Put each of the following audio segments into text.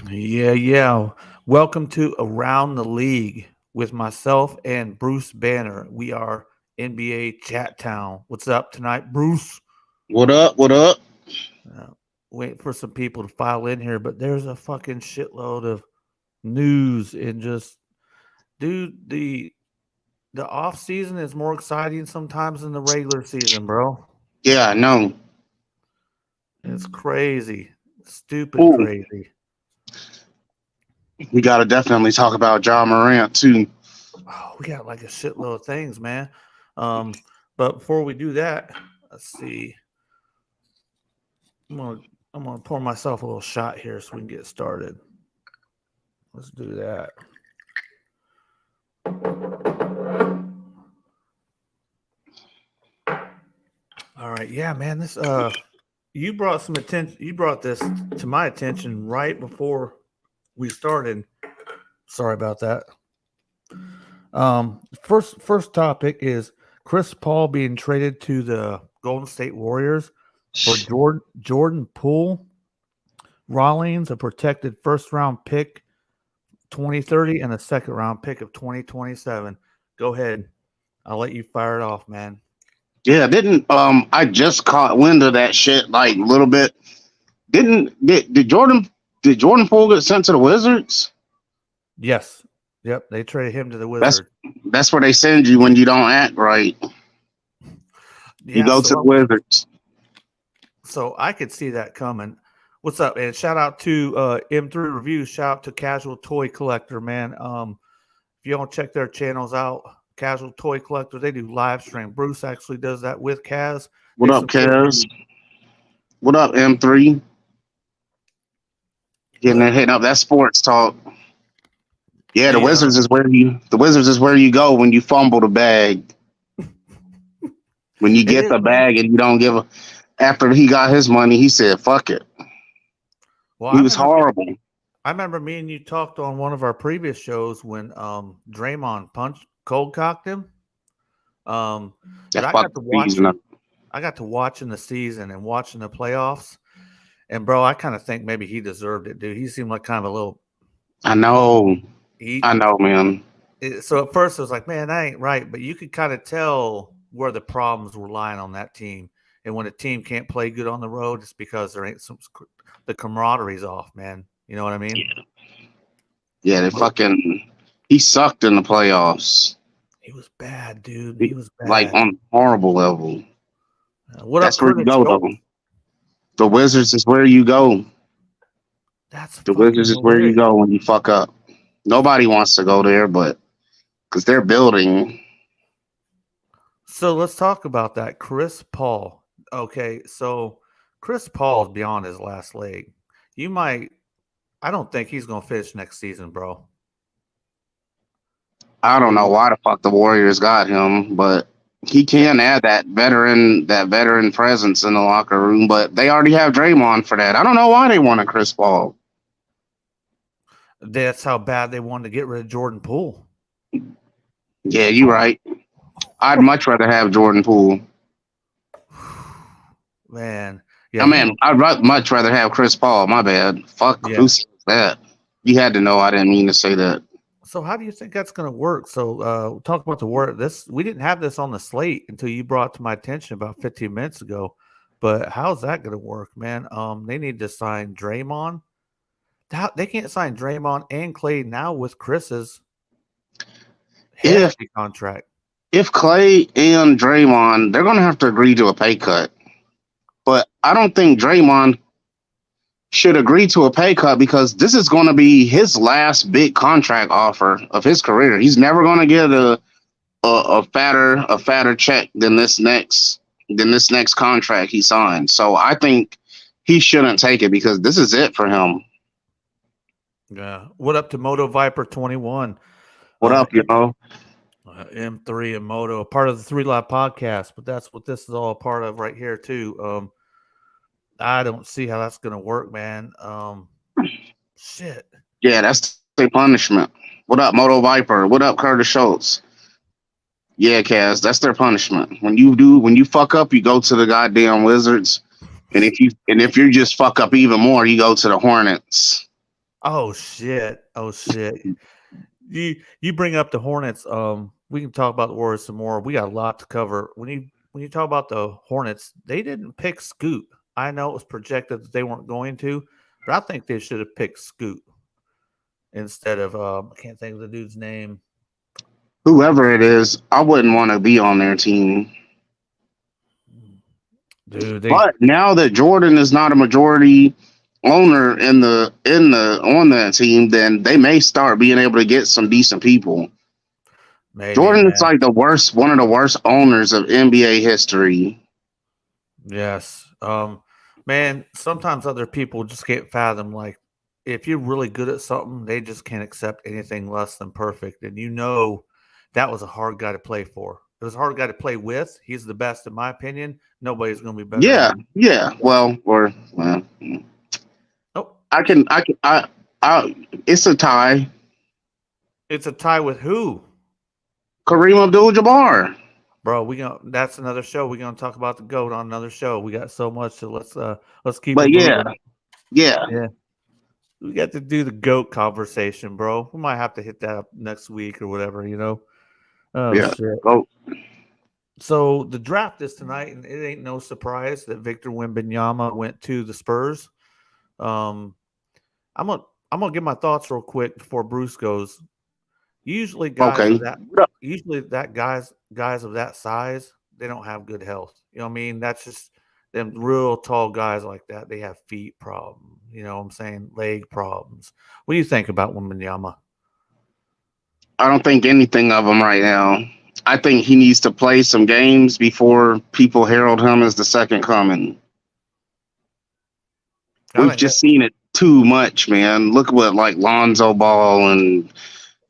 Yeah. Welcome to Around the League with myself and Bruce Banner. We are NBA Chat Town. What's up tonight, Bruce? What up? What up? Uh, Waiting for some people to file in here, but there's a fucking shitload of news and just, dude, the off season is more exciting sometimes than the regular season, bro. Yeah, I know. It's crazy, stupid Ooh, crazy. we gotta definitely talk about John Morant too. Oh, we got like a shitload of things, man. Um, but before we do that, let's see. I'm gonna I'm gonna pour myself a little shot here so we can get started. Let's do that. All right, yeah, man. This you brought some attention. You brought this to my attention right before we started. Sorry about that. First topic is Chris Paul being traded to the Golden State Warriors for Jordan Poole, Rawlings, a protected first round pick 2030 and a second round pick of 2027. Go ahead. I'll let you fire it off, man. Yeah, didn't I just caught wind of that shit like a little bit. Did Jordan Poole get sent to the Wizards? Yes. Yep. They traded him to the That's Wizard. that's where they send you when you don't act right. You Yeah. go to the Wizards. So I could see that coming. What's up? And shout out to M3 Reviews. Shout out to Casual Toy Collector, man. If you don't check their channels out, Casual Toy Collector, they do live stream. Bruce actually does that with Kaz. What They up, support Kaz? me. What up, M3? Getting But that hitting up that sports talk. Yeah, the the Wizards is where you go when you fumble the bag. When you it get is, the man. bag and you don't give a after he got his money, he said, fuck it. Well, He was horrible. I remember me and you talked on one of our previous shows when Draymond punched cold cocked him. But That fucked the season up. I got to watching the season and watching the playoffs. And bro, I kind of think maybe he deserved it, dude. He seemed like kind of a little I know. he. I know, man. So at first, I was like, man, that ain't right. But you could kind of tell where the problems were lying on that team. And when a team can't play good on the road, it's because there ain't the camaraderie's off, man. You know what I mean? Yeah, yeah, they But fucking he sucked in the playoffs. he was bad, dude. He was Like bad. on a horrible level. What up, That's where you Curtis go though. Schultz? The Wizards is where you go. That's The fucking Wizards is where you hilarious. go when you fuck up. Nobody wants to go there, but because they're building. So let's talk about that. Chris Paul. Okay, so Chris Paul's beyond his last leg. You might I don't think he's gonna finish next season, bro. I don't What do know you why the fuck the Warriors got him, but he can add that veteran presence in the locker room. But they already have Draymond for that. I don't know why they wanted Chris Paul. that's how bad they wanted to get rid of Jordan Poole. Yeah, you right. I'd much rather have Jordan Poole. Man. Yeah, I he mean, went much rather have Chris Paul. My bad. Fuck, yeah. who says that? You had to know I didn't mean to say that. So how do you think that's gonna work? So talk about the work. This we didn't have this on the slate until you brought it to my attention about 15 minutes ago. But how's that gonna work, man? They need to sign Draymond. They can't sign Draymond and Clay now with Chris's If hefty contract. if Clay and Draymond, they're gonna have to agree to a pay cut. But I don't think Draymond should agree to a pay cut because this is going to be his last big contract offer of his career. He's never going to get a fatter check than this next contract he signed. So I think he shouldn't take it because this is it for him. Yeah. What up to Moto Viper 21? What up, you know? M3 and Moto, a part of the Three Live podcast, but that's what this is all a part of right here too. I don't see how that's gonna work, man. Shit. Yeah, that's their punishment. What up, Moto Viper? What up, Curtis Schultz? Yeah, Kaz, that's their punishment. When you fuck up, you go to the goddamn Wizards, and if you just fuck up even more, you go to the Hornets. Oh shit. Oh shit. You bring up the Hornets. We can talk about the Warriors some more. We got a lot to cover. When you talk about the Hornets, they didn't pick Scoot. I know it was projected that they weren't going to, but I think they should have picked Scoot instead of I can't think of the dude's name. Whoever it is, I wouldn't want to be on their team. Dude, But now that Jordan is not a majority owner on that team, then they may start being able to get some decent people. maybe, Jordan is man. like one of the worst owners of NBA history. Yes. Man, sometimes other people just can't fathom, like, if you're really good at something, they just can't accept anything less than perfect. And that was a hard guy to play for. It was a hard guy to play with. He's the best in my opinion. Nobody's gonna be better than Yeah, him. yeah. Well, Oh, it's a tie. it's a tie with who? Kareem Abdul-Jabbar. Bro, that's another show. We're gonna talk about the GOAT on another show. We got so much, so let's keep it But yeah, moving. yeah. Yeah. We got to do the GOAT conversation, bro. We might have to hit that up next week or whatever. Oh Yeah. shit. Go. So the draft is tonight, and it ain't no surprise that Victor Wembanyama went to the Spurs. Um, I'm gonna give my thoughts real quick before Bruce goes. Usually, Okay. guys of that size, they don't have good health. You know what I mean? That's just them real tall guys like that. They have feet problems. You know what I'm saying? Leg problems. What do you think about Wembanyama? I don't think anything of him right now. I think he needs to play some games before people herald him as the second coming. I We've think that just seen it too much, man. Look what like Lonzo Ball and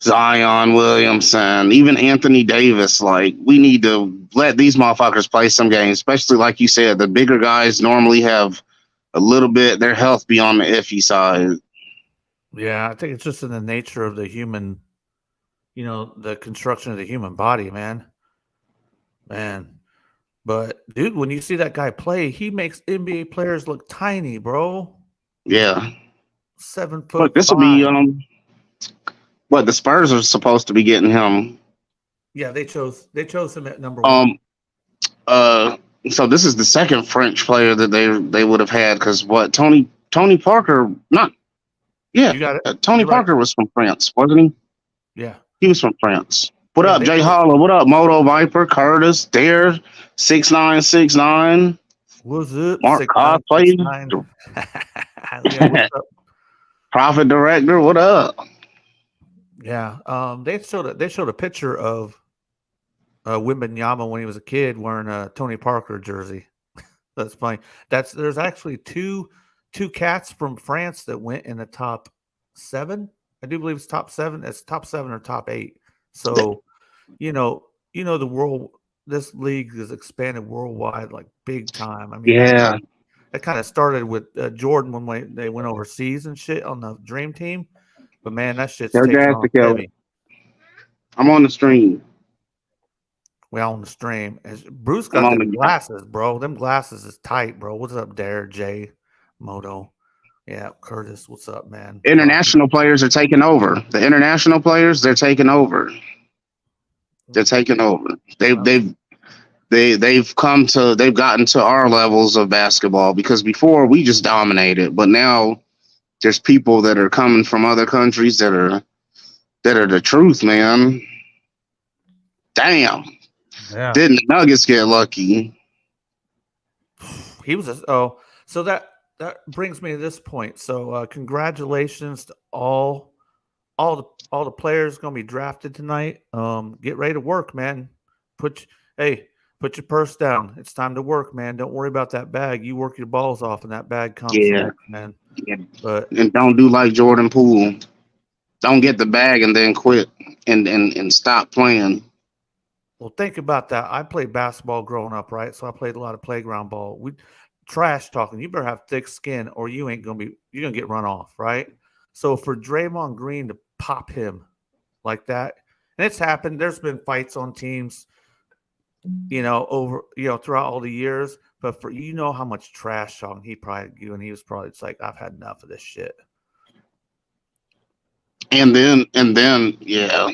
Zion Williamson, even Anthony Davis. Like, we need to let these motherfuckers play some games, especially like you said, the bigger guys normally have a little bit their health be on the iffy side. Yeah, I think it's just in the nature of the human, the construction of the human body, man. Man. But dude, when you see that guy play, he makes NBA players look tiny, bro. Yeah. 7 foot Look, this will be 5. what the Spurs are supposed to be getting him. Yeah, they chose him at number one. Um so this is the second French player that they would have had because what Tony Parker not yeah You got it. Tony You're right. Parker was from France, wasn't he? Yeah. He was from France. What Yeah, up, Jay Holler? What up, Moto Viper, Curtis, Dare, 6969, What's it? Mark Cosplay, 6969. Yeah, what's up? Profit Director. What up? Yeah. They showed a picture of Wembanyama when he was a kid wearing a Tony Parker jersey. That's funny. There's actually two cats from France that went in the top 7. I do believe it's top 7. It's top 7 or top 8. So, the world. This league is expanded worldwide, like big time. I mean, Yeah, that kind of started with Jordan when they went overseas and shit on the Dream Team. But man, that shit's they're taking gas off to kill. heavy. I'm on the stream. We on the stream. Bruce I'm got on them the glasses, bro. Them glasses is tight, bro. What's up, Dare, Jay, Moto? Yeah, Curtis. What's up, man? international players are taking over. The international players, they're taking over. They're taking over. They've gotten to our levels of basketball because before we just dominated, but now there's people that are coming from other countries that are the truth, man. Damn. Yeah. Didn't the Nuggets get lucky? He was so that brings me to this point. So congratulations to all the players going to be drafted tonight. Get ready to work, man. Put your purse down. It's time to work, man. Don't worry about that bag. You work your balls off, and that bag comes Yeah. next, man. Yeah. But And don't do like Jordan Poole. Don't get the bag and then quit and stop playing. well, think about that. I played basketball growing up, right? So I played a lot of playground ball. We trash talking. You better have thick skin, or you're gonna get run off, right? So for Draymond Green to pop him like that, and it's happened. There's been fights on teams, throughout all the years. But for how much trash talking he probably and he was probably it's like I've had enough of this shit. And then, yeah.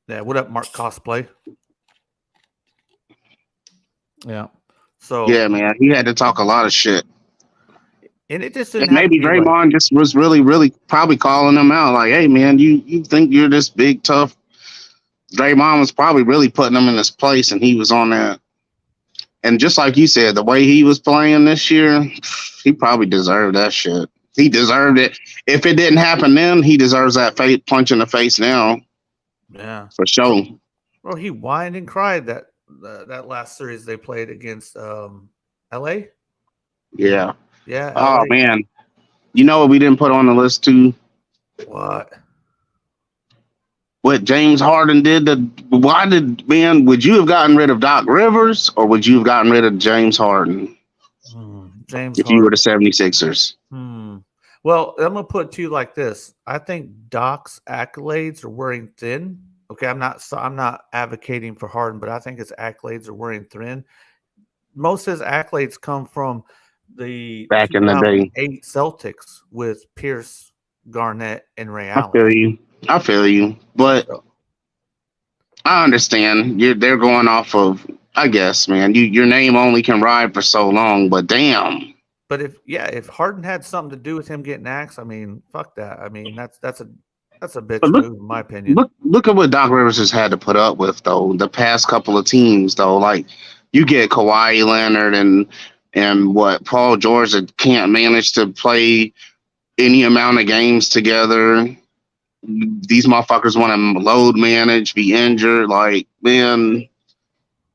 Yeah, what up, Mark Cosplay? Yeah. So Yeah, man, he had to talk a lot of shit. and it just And didn't have to maybe be like Draymond just was really probably calling him out, like, "Hey, man, you think you're this big tough?" Draymond was probably really putting him in his place, and he was on that. And just like you said, the way he was playing this year, he probably deserved that shit. He deserved it. If it didn't happen then, he deserves that punch in the face now yeah. for sure. Well, he whined and cried that last series they played against LA. Yeah. Yeah, Oh LA. man, you know what we didn't put on the list too? What? What James Harden did to why did man would you have gotten rid of Doc Rivers or would you have gotten rid of James Harden James if you were Harden. the 76ers? Well, I'm gonna put it to you like this. I think Doc's accolades are wearing thin. Okay, I'm not advocating for Harden, but I think his accolades are wearing thin. Most of his accolades come from the Back in the day. 2008 Celtics with Pierce, Garnett, and Ray I Allen. feel you. I feel you. But I understand. They're going off of I guess, man. Your name only can ride for so long, but damn. But if Harden had something to do with him getting axed, I mean, fuck that. I mean, that's a bitch move, in my opinion. Look at what Doc Rivers has had to put up with though. The past couple of teams though, like you get Kawhi Leonard and what Paul George that can't manage to play any amount of games together. These motherfuckers want to load manage, be injured. Like, man,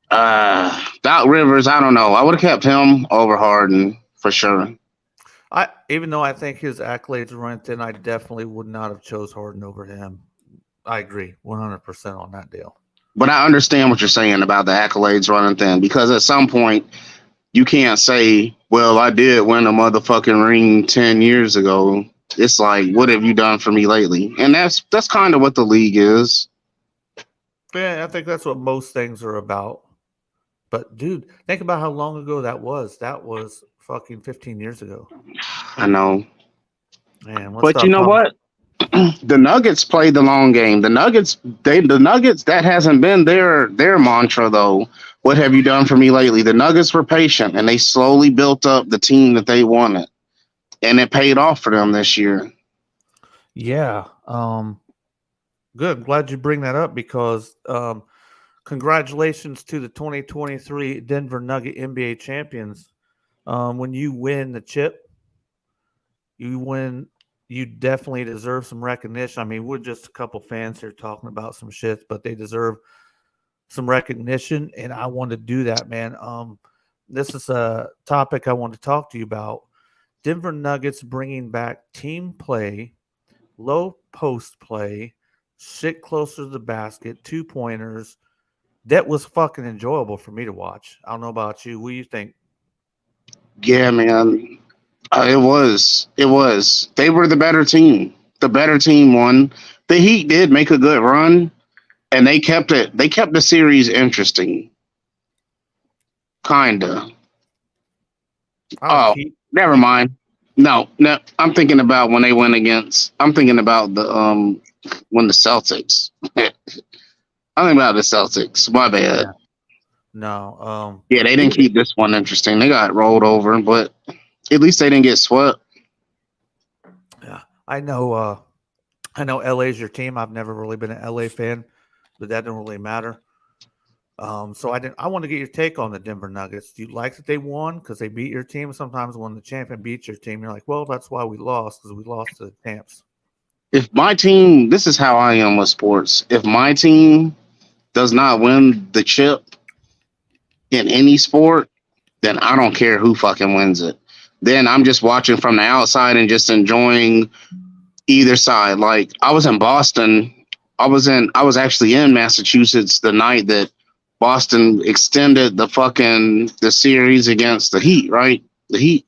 Doc Rivers, I don't know. I would have kept him over Harden for sure. Even though I think his accolades were thin, I definitely would not have chose Harden over him. I agree 100% on that deal. But I understand what you're saying about the accolades running thin because at some point you can't say, well, I did win a motherfucking ring 10 years ago. It's like, what have you done for me lately? And that's kind of what the league is. Yeah, I think that's what most things are about. But dude, think about how long ago that was. That was fucking 15 years ago. I know. Man, but you know what? The Nuggets played the long game. The Nuggets, that hasn't been their mantra though. What have you done for me lately? The Nuggets were patient and they slowly built up the team that they wanted. And it paid off for them this year. Yeah. Good. Glad you bring that up because congratulations to the 2023 Denver Nugget NBA champions. When you win the chip, you definitely deserve some recognition. I mean, we're just a couple fans here talking about some shit, but they deserve some recognition, and I want to do that, man. This is a topic I want to talk to you about. Denver Nuggets bringing back team play, low post play, shit closer to the basket, 2-pointers. That was fucking enjoyable for me to watch. I don't know about you. What do you think? Yeah, man. It was. They were the better team. The better team won. The Heat did make a good run, and they kept it. They kept the series interesting. Kinda. Oh, never mind. No. I'm thinking about when they went against. I'm thinking about the when the Celtics. I'm thinking about the Celtics. My bad. Yeah. No. Yeah, they didn't keep this one interesting. They got rolled over, but at least they didn't get swept. Yeah, I know. LA's your team. I've never really been an LA fan, but that didn't really matter. So I want to get your take on the Denver Nuggets. Do you like that they won because they beat your team? Sometimes when the champion beats your team, you're like, well, that's why we lost because we lost to the champs. If my team, this is how I am with sports. If my team does not win the chip in any sport, then I don't care who fucking wins it. Then I'm just watching from the outside and just enjoying either side. Like I was in Boston. I was actually in Massachusetts the night that Boston extended the series against the Heat, right? The Heat.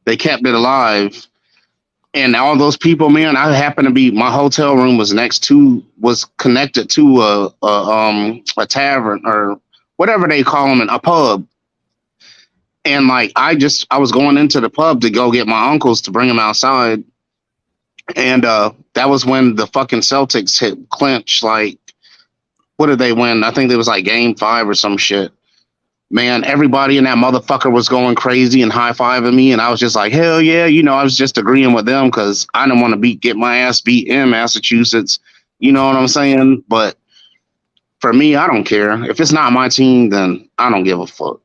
They kept it alive. And all those people, man, I happened to be, my hotel room was connected to a tavern or whatever they call them, a pub. And like, I was going into the pub to go get my uncles to bring them outside. And that was when the fucking Celtics hit clinch. Like, what did they win? I think it was like game 5 or some shit. Man, everybody in that motherfucker was going crazy and high-fiving me, and I was just like, hell yeah, I was just agreeing with them because I didn't want to get my ass beat in Massachusetts. You know what I'm saying? But for me, I don't care. If it's not my team, then I don't give a fuck.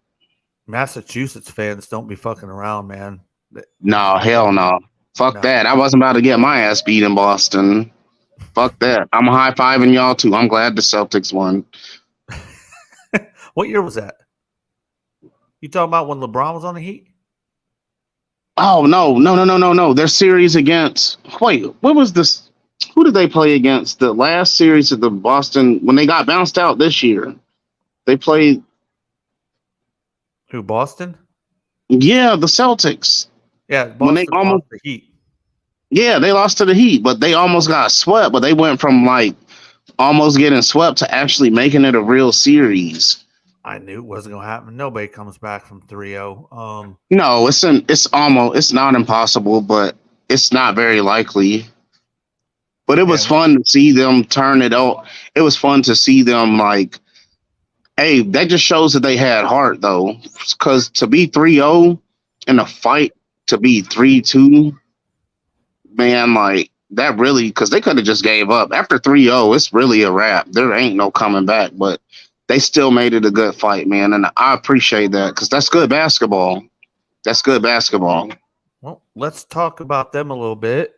Massachusetts fans don't be fucking around, man. No, hell no. Fuck that. I wasn't about to get my ass beat in Boston. Fuck that. I'm high-fiving y'all too. I'm glad the Celtics won. What year was that? You talking about when LeBron was on the Heat? Oh, no. Their series against... Wait, what was this? Who did they play against? The last series of the Boston... When they got bounced out this year. They played... Who, Boston? Yeah, the Celtics. Yeah, Boston when they almost lost the Heat. Yeah, they lost to the Heat, but they almost got swept. But they went from like almost getting swept to actually making it a real series. I knew it wasn't gonna happen. Nobody comes back from 3-0. No, it's not impossible, but it's not very likely. But it was fun to see them turn it out. It was fun to see them like, hey, that just shows that they had heart though. Because to be 3-0 in a fight to be 3-2, man, like that really, because they could have just gave up. After 3-0, it's really a wrap. There ain't no coming back, but they still made it a good fight, man. And I appreciate that because that's good basketball. That's good basketball. Well, let's talk about them a little bit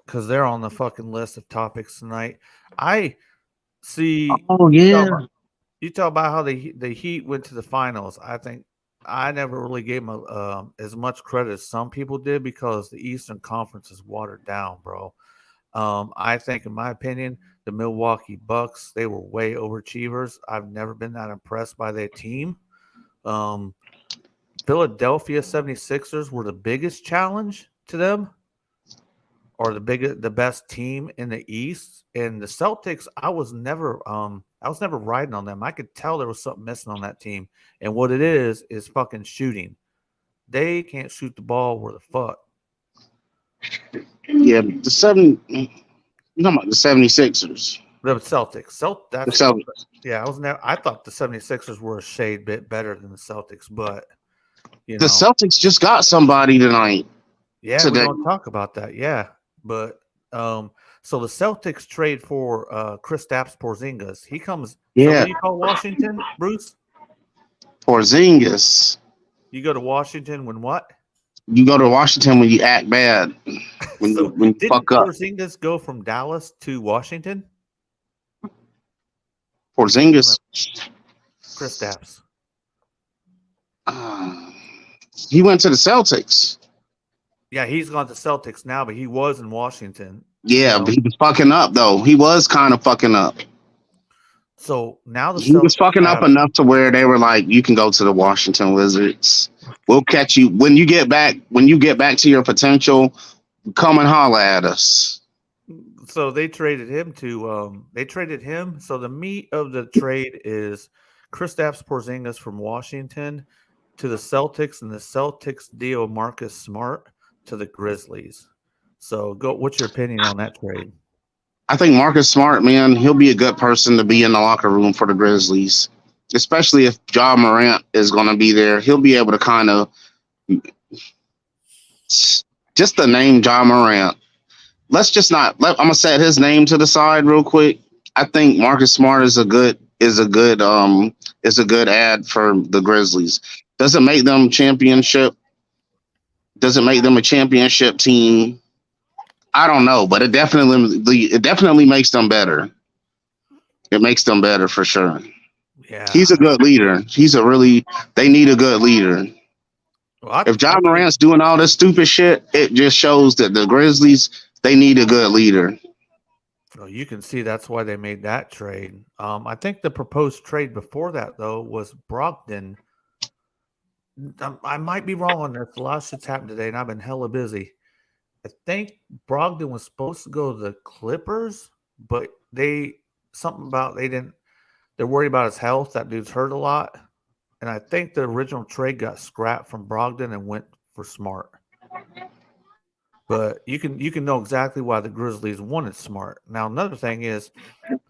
because they're on the fucking list of topics tonight. I see. Oh, yeah. You talk about how the Heat went to the finals. I think I never really gave them as much credit as some people did because the Eastern Conference is watered down, bro. I think, in my opinion, the Milwaukee Bucks, they were way overachievers. I've never been that impressed by their team. Philadelphia 76ers were the biggest challenge to them, or the best team in the East. And the Celtics, I was never riding on them. I could tell there was something missing on that team. And what it is fucking shooting. They can't shoot the ball where the fuck. Yeah, the 76ers. The Celtics. The Celtics. Yeah, I thought the 76ers were a shade bit better than the Celtics, but the Celtics just got somebody tonight. Yeah, today. We don't talk about that. Yeah, but so the Celtics trade for Kristaps Porzingis. He comes. Yeah. So what do you call Washington, Bruce? Porzingis. You go to Washington when what? You go to Washington when you act bad. When you fuck up. Porzingis go from Dallas to Washington? Porzingis. Kristaps. He went to the Celtics. Yeah, he's gone to Celtics now, but he was in Washington. Yeah, but he was fucking up though. He was kind of fucking up. So now he was fucking up enough to where they were like, "You can go to the Washington Wizards. We'll catch you when you get back. When you get back to your potential, come and holler at us." So they traded him to. They traded him. So the meat of the trade is Kristaps Porzingis from Washington to the Celtics, and the Celtics deal Marcus Smart to the Grizzlies. So what's your opinion on that trade? I think Marcus Smart, man, he'll be a good person to be in the locker room for the Grizzlies, especially if Ja Morant is going to be there. He'll be able to kind of just the name Ja Morant. Let's just not. I'm gonna set his name to the side real quick. I think Marcus Smart is a good ad for the Grizzlies. Doesn't make them championship. Doesn't make them a championship team. I don't know, but it definitely makes them better. It makes them better for sure. Yeah, he's a good leader. They need a good leader. Well, if Ja Morant's doing all this stupid shit, it just shows that the Grizzlies, they need a good leader. Well, you can see that's why they made that trade. I think the proposed trade before that, though, was Brogdon. I might be wrong on this. A lot of shit's happened today, and I've been hella busy. I think Brogdon was supposed to go to the Clippers, but they're worried about his health. That dude's hurt a lot. And I think the original trade got scrapped from Brogdon and went for Smart. But you can know exactly why the Grizzlies wanted Smart. Now another thing is,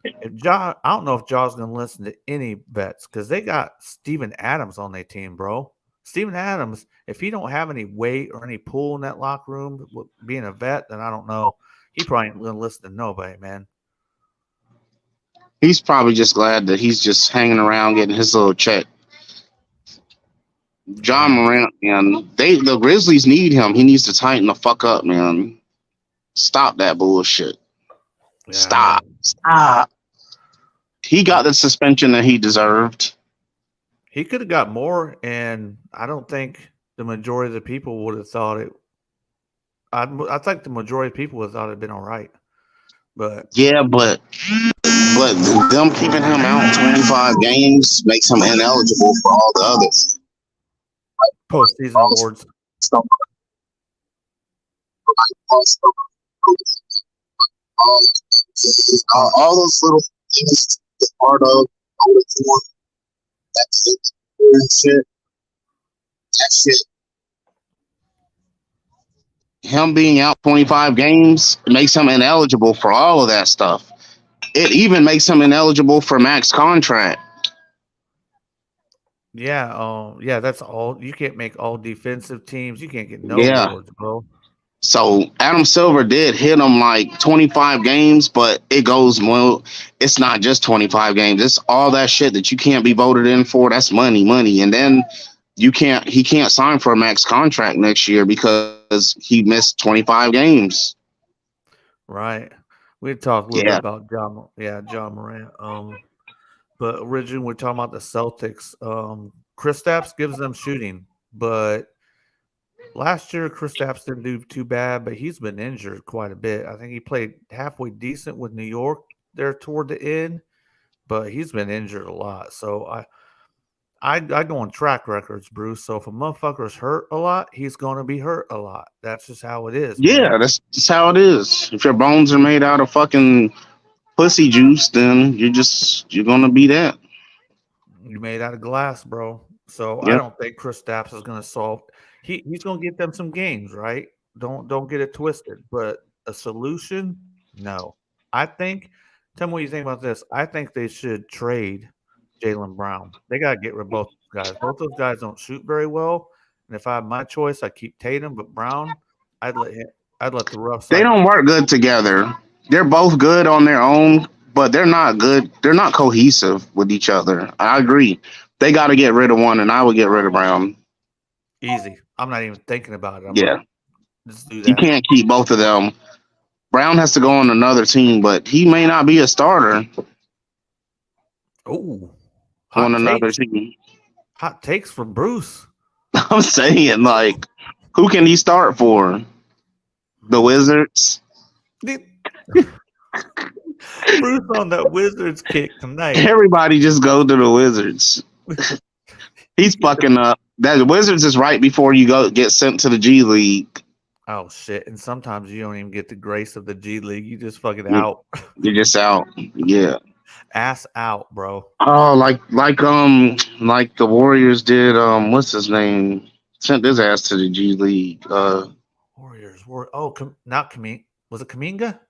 if Ja, I don't know if Ja's going to listen to any vets because they got Steven Adams on their team, bro. Steven Adams, if he don't have any weight or any pull in that locker room, being a vet, then I don't know. He probably ain't going to listen to nobody, man. He's probably just glad that he's just hanging around getting his little check. John Morant, man, the Grizzlies need him. He needs to tighten the fuck up, man. Stop that bullshit. Yeah, Stop. He got the suspension that he deserved. He could have got more, and I don't think the majority of the people would have thought it. I think the majority of people would have thought it'd been all right. But yeah, but them keeping him out 25 games makes him ineligible for all the others. Postseason awards. All those little things part of that shit. Him being out 25 games makes him ineligible for all of that stuff. It even makes him ineligible for max contract. Yeah, yeah, that's all. You can't make all defensive teams. You can't get no awards, bro. So Adam Silver did hit him like 25 games, but it goes well. It's not just 25 games. It's all that shit that you can't be voted in for. That's money. And then he can't sign for a max contract next year because he missed 25 games. Right. We talked a little bit about John Morant. But originally we're talking about the Celtics. Kristaps gives them shooting, but last year Kristaps didn't do too bad, but he's been injured quite a bit. I think he played halfway decent with New York there toward the end, but he's been injured a lot. So I go on track records, Bruce. So if a motherfucker's hurt a lot, he's going to be hurt a lot. That's just how it is. Yeah, man. That's just how it is. If your bones are made out of fucking pussy juice, then you're going to be that. You're made out of glass, bro. So I don't think Kristaps is going to solve. He's going to get them some games, right? Don't get it twisted. But a solution, no. I think. Tell me what you think about this. I think they should trade Jaylen Brown. They got to get rid of both guys. Both those guys don't shoot very well. And if I have my choice, I keep Tatum, but Brown, I'd let the rough side. They don't work good together. They're both good on their own, but they're not good. They're not cohesive with each other. I agree. They got to get rid of one, and I would get rid of Brown. Easy. I'm not even thinking about it. Just do that. You can't keep both of them. Brown has to go on another team, but he may not be a starter. Oh. On another team. Hot takes from Bruce. I'm saying, like, who can he start for? The Wizards? Bruce on that Wizards kick tonight. Everybody just go to the Wizards. He's fucking up. That Wizards is right before you get sent to the G League. Oh shit! And sometimes you don't even get the grace of the G League. You just fucking out. You're just out. Yeah. Ass out, bro. Oh, like the Warriors did. What's his name? Sent his ass to the G League. Warriors. Not Kaminga. Was it Kaminga?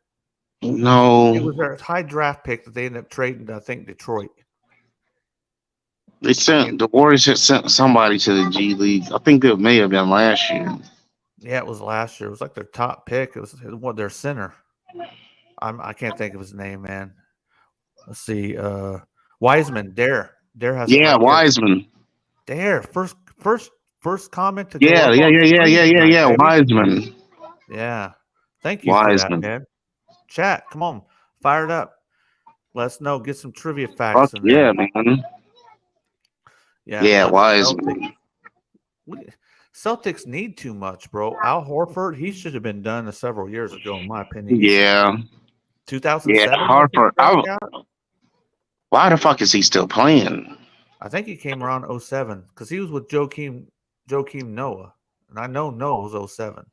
No. It was their high draft pick that they ended up trading to, I think, Detroit. The Warriors had sent somebody to the G League. I think it may have been last year. Yeah, it was last year. It was like their top pick. It was their center. I can't think of his name, man. Let's see. Wiseman. Dare has. Yeah, Wiseman. Dare. First comment to. Yeah. Wiseman. Yeah. Thank you Wiseman. For that, man. Chat, come on, fire it up. Let us know. Get some trivia facts. Yeah, man. Yeah, Wiseman. Celtics need too much, bro. Al Horford, he should have been done several years ago, in my opinion. Yeah. 2007. Yeah, Horford. Why the fuck is he still playing? I think he came around 07 because he was with Joakim Noah, and I know Noah was 07.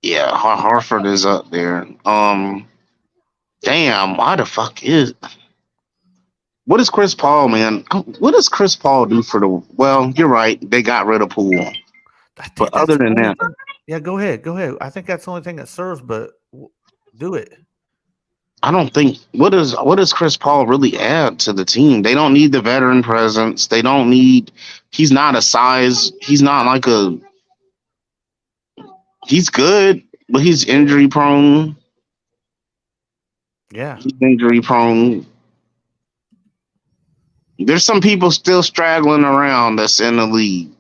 Yeah, Horford is up there. Damn, why the fuck is? What is Chris Paul, man? What does Chris Paul do for the? Well, you're right. They got rid of Poole, but other than that, Yeah, go ahead. Go ahead. I think that's the only thing that serves, but do it. I don't think what does Chris Paul really add to the team? They don't need the veteran presence. They don't need. He's not a size. He's not like a. He's good, but he's injury prone. Yeah. He's injury prone. There's some people still straggling around that's in the league.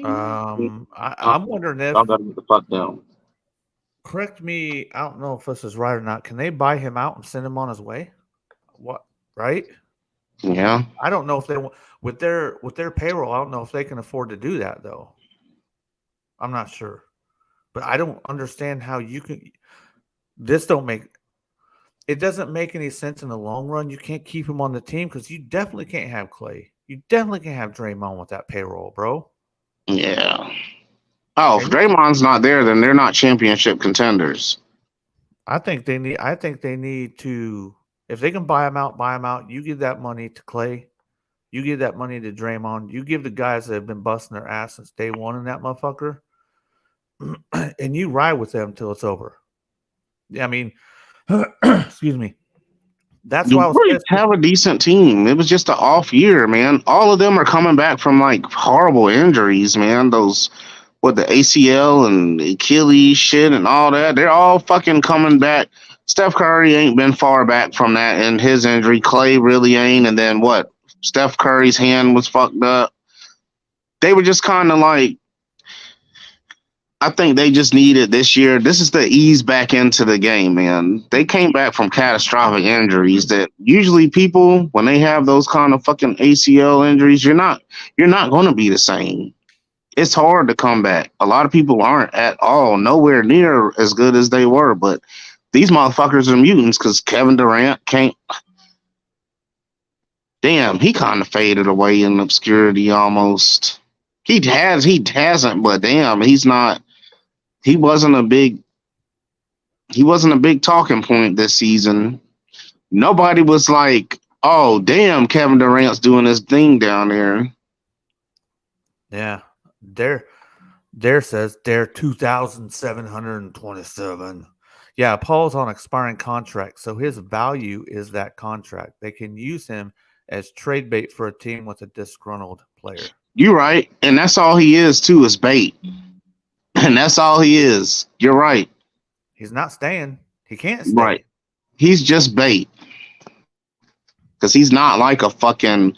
I'm wondering if, Y'all gotta get the fuck down. correct me, I don't know if this is right or not. Can they buy him out and send him on his way? What, right? Yeah. I don't know if they want with their payroll. I don't know if they can afford to do that though. I'm not sure, but I don't understand how you can. This don't make it doesn't make any sense in the long run. You can't keep him on the team because you definitely can't have Clay. You definitely can't have Draymond with that payroll, bro. Yeah. Oh, if Draymond's not there, then they're not championship contenders. I think they need to, if they can buy him out, buy him out. You give that money to Clay. You give that money to Draymond. You give the guys that have been busting their ass since day one in that motherfucker, and you ride with them till it's over. I mean, excuse me. That's The why I was Warriors pissed. have a decent team. It was just an off year, man. All of them are coming back from like horrible injuries, man. Those with the ACL and Achilles shit and all that. They're all fucking coming back. Steph Curry ain't been far back from that in his injury. Clay really ain't. And then what? Steph Curry's hand was fucked up. They were just kind of like, I think they just needed this year. This is the ease back into the game, man. They came back from catastrophic injuries that usually people, when they have those kind of fucking ACL injuries, you're not going to be the same. It's hard to come back. A lot of people aren't at all, nowhere near as good as they were. But these motherfuckers are mutants because Kevin Durant can't. Damn, he kind of faded away in obscurity almost. He hasn't, but damn, he's not. He wasn't a big talking point this season. Nobody was like, "Oh, damn, Kevin Durant's doing his thing down there." Yeah, Dare says Dare 2,727. Yeah, Paul's on expiring contract, so his value is that contract. They can use him as trade bait for a team with a disgruntled player. You're right, and that's all he is too, is bait. And that's all he is. You're right. He's not staying. He can't stay. Right. He's just bait. Because he's not like a fucking.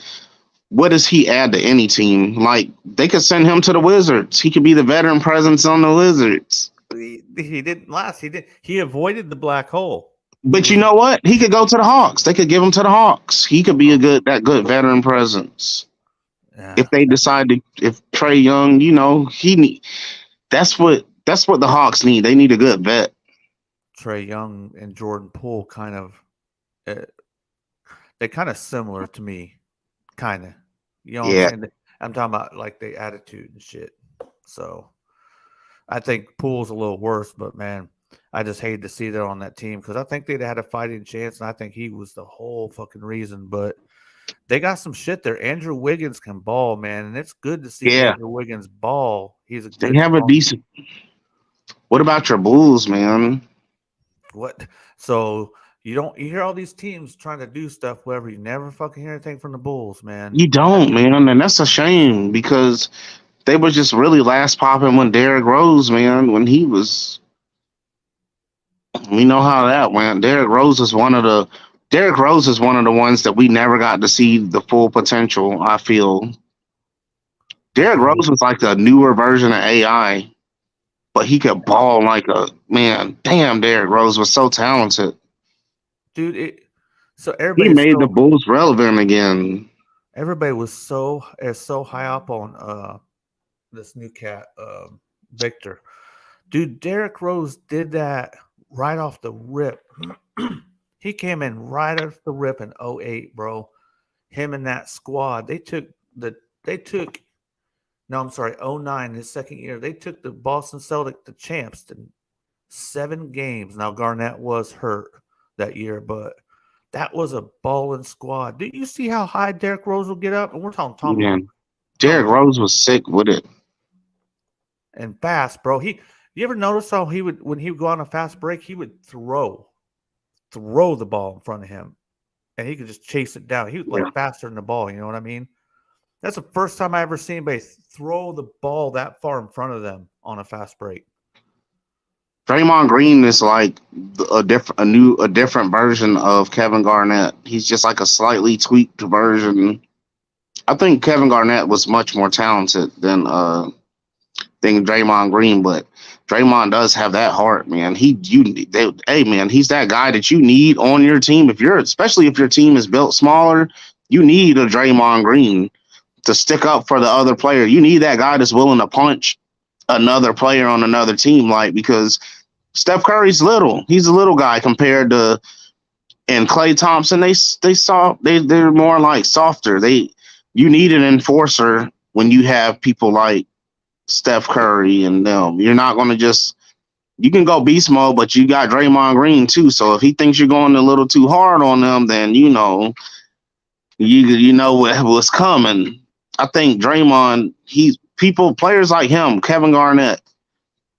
What does he add to any team? Like, they could send him to the Wizards. He could be the veteran presence on the Wizards. He didn't last. He avoided the black hole. But you know what? He could go to the Hawks. They could give him to the Hawks. He could be that good veteran presence. Yeah. If they decide to, if Trae Young, that's what the Hawks need. They need a good vet. Trae Young and Jordan Poole kind of, they're kind of similar to me, kind of. You know what I'm saying? I'm talking about like the attitude and shit. So I think Poole's a little worse, but man, I just hated to see that on that team because I think they'd had a fighting chance, and I think he was the whole fucking reason. But they got some shit there. Andrew Wiggins can ball, man, and it's good to see Andrew Wiggins ball. They have a decent. What about your Bulls, man? What? So you hear all these teams trying to do stuff, whatever. You never fucking hear anything from the Bulls, man. You don't, man, and that's a shame because they were just really last popping when Derrick Rose, man, when he was. We know how that went. Derrick Rose is one of the ones that we never got to see the full potential, I feel. Derrick Rose was like a newer version of AI, but he could ball like a man. Damn, Derrick Rose was so talented. Dude, so everybody he made the Bulls relevant again. Everybody was so high up on this new cat, Victor. Dude, Derrick Rose did that right off the rip. He came in right off the rip in 2008, bro. Him and that squad, 2009, his second year. They took the Boston Celtics, the champs, to 7 games. Now, Garnett was hurt that year, but that was a balling squad. Did you see how high Derrick Rose will get up? And we're talking Tommy. Man, Derrick Rose was sick with it. and fast, bro. You ever notice how he would when he would go on a fast break, he would throw the ball in front of him, and he could just chase it down. He was like faster than the ball. You know what I mean? That's the first time I ever seen anybody throw the ball that far in front of them on a fast break. Draymond Green is like a different version of Kevin Garnett. He's just like a slightly tweaked version. I think Kevin Garnett was much more talented than Draymond Green, but Draymond does have that heart, man. Hey man, he's that guy that you need on your team. Especially if your team is built smaller, you need a Draymond Green to stick up for the other player. You need that guy that's willing to punch another player on another team, like, because Steph Curry's little. He's a little guy compared to, and Klay Thompson. They're more like softer. You need an enforcer when you have people like Steph Curry and them. You're not going to you can go beast mode, but you got Draymond Green too. So if he thinks you're going a little too hard on them, then you know what's coming. I think Draymond, players like him, Kevin Garnett,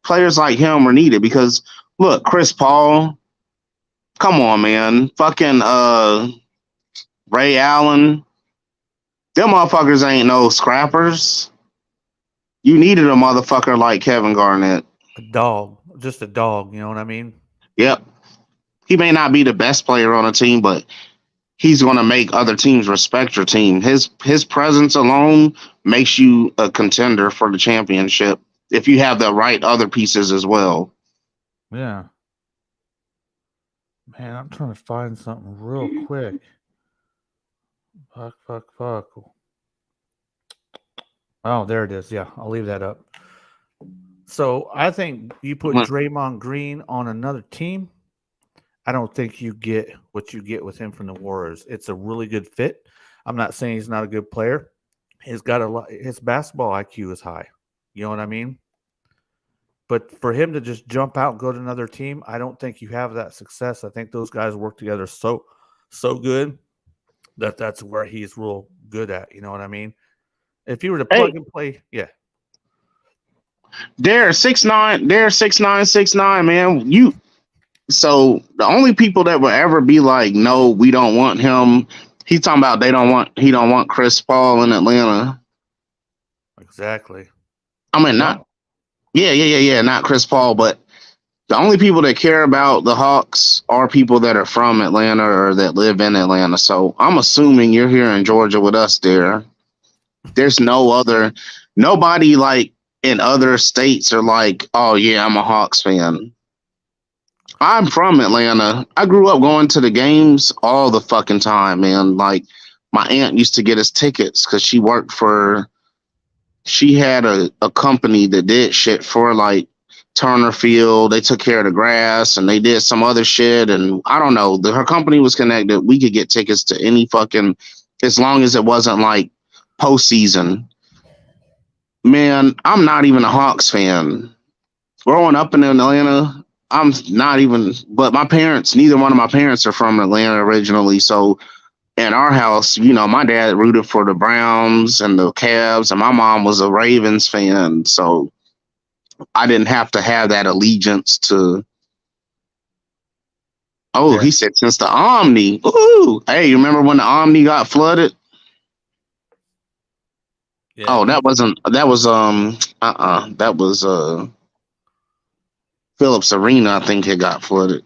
players like him are needed because look, Chris Paul, come on, man, fucking Ray Allen, them motherfuckers ain't no scrappers. You needed a motherfucker like Kevin Garnett. A dog, just a dog, you know what I mean? Yep. He may not be the best player on a team, but he's going to make other teams respect your team. His presence alone makes you a contender for the championship if you have the right other pieces as well. Yeah. Man, I'm trying to find something real quick. Fuck. Oh, there it is. Yeah, I'll leave that up. So I think you put Draymond Green on another team, I don't think you get what you get with him from the Warriors. It's a really good fit. I'm not saying he's not a good player. He's got his basketball IQ is high. You know what I mean? But for him to just jump out and go to another team, I don't think you have that success. I think those guys work together so good that's where he's real good at. You know what I mean? If you were to plug and play, yeah. They're 6'9", 6'9", man. So the only people that will ever be like, no, we don't want him. He's talking about he don't want Chris Paul in Atlanta. Exactly. I mean, not Chris Paul, but the only people that care about the Hawks are people that are from Atlanta or that live in Atlanta. So I'm assuming you're here in Georgia with us there. There's nobody like in other states are like, oh yeah, I'm a Hawks fan. I'm from Atlanta. I grew up going to the games all the fucking time, man. Like my aunt used to get us tickets because she had a company that did shit for like Turner Field. They took care of the grass and they did some other shit. And I don't know, her company was connected. We could get tickets to any fucking, as long as it wasn't like postseason. Man, I'm not even a Hawks fan. Growing up in Atlanta, I'm not even, but neither one of my parents are from Atlanta originally. So in our house, you know, my dad rooted for the Browns and the Cavs, and my mom was a Ravens fan. So I didn't have to have that allegiance to. Oh, yeah. He said since the Omni. Ooh, hey, you remember when the Omni got flooded? Yeah. Oh, that was Phillips Arena, I think it got flooded.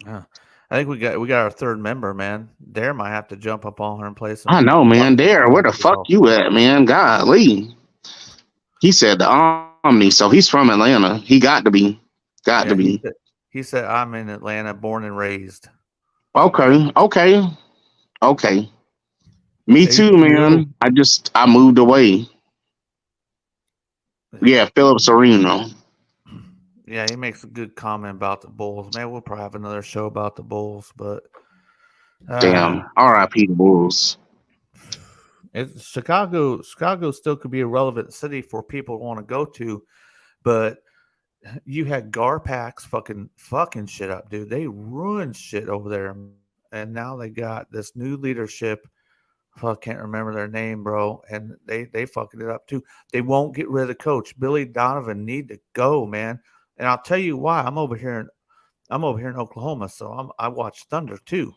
Yeah. I think we got our third member, man. Dare might have to jump up on her and play some. I know, man. Dare, where the fuck you at, man? Golly. He said the Omni, so he's from Atlanta. He got to be. He said I'm in Atlanta, born and raised. Okay. Me too, man. I moved away. Yeah, Phillips Arena. Yeah, he makes a good comment about the Bulls. Man, we'll probably have another show about the Bulls, but damn, R.I.P. the Bulls. Chicago still could be a relevant city for people who want to go to, but you had Garpax fucking shit up, dude. They ruined shit over there, and now they got this new leadership I can't remember their name, bro, and they fucking it up too. They won't get rid of the coach. Billy Donovan need to go, man. And I'll tell you why. I'm over here in Oklahoma, so I watch Thunder too.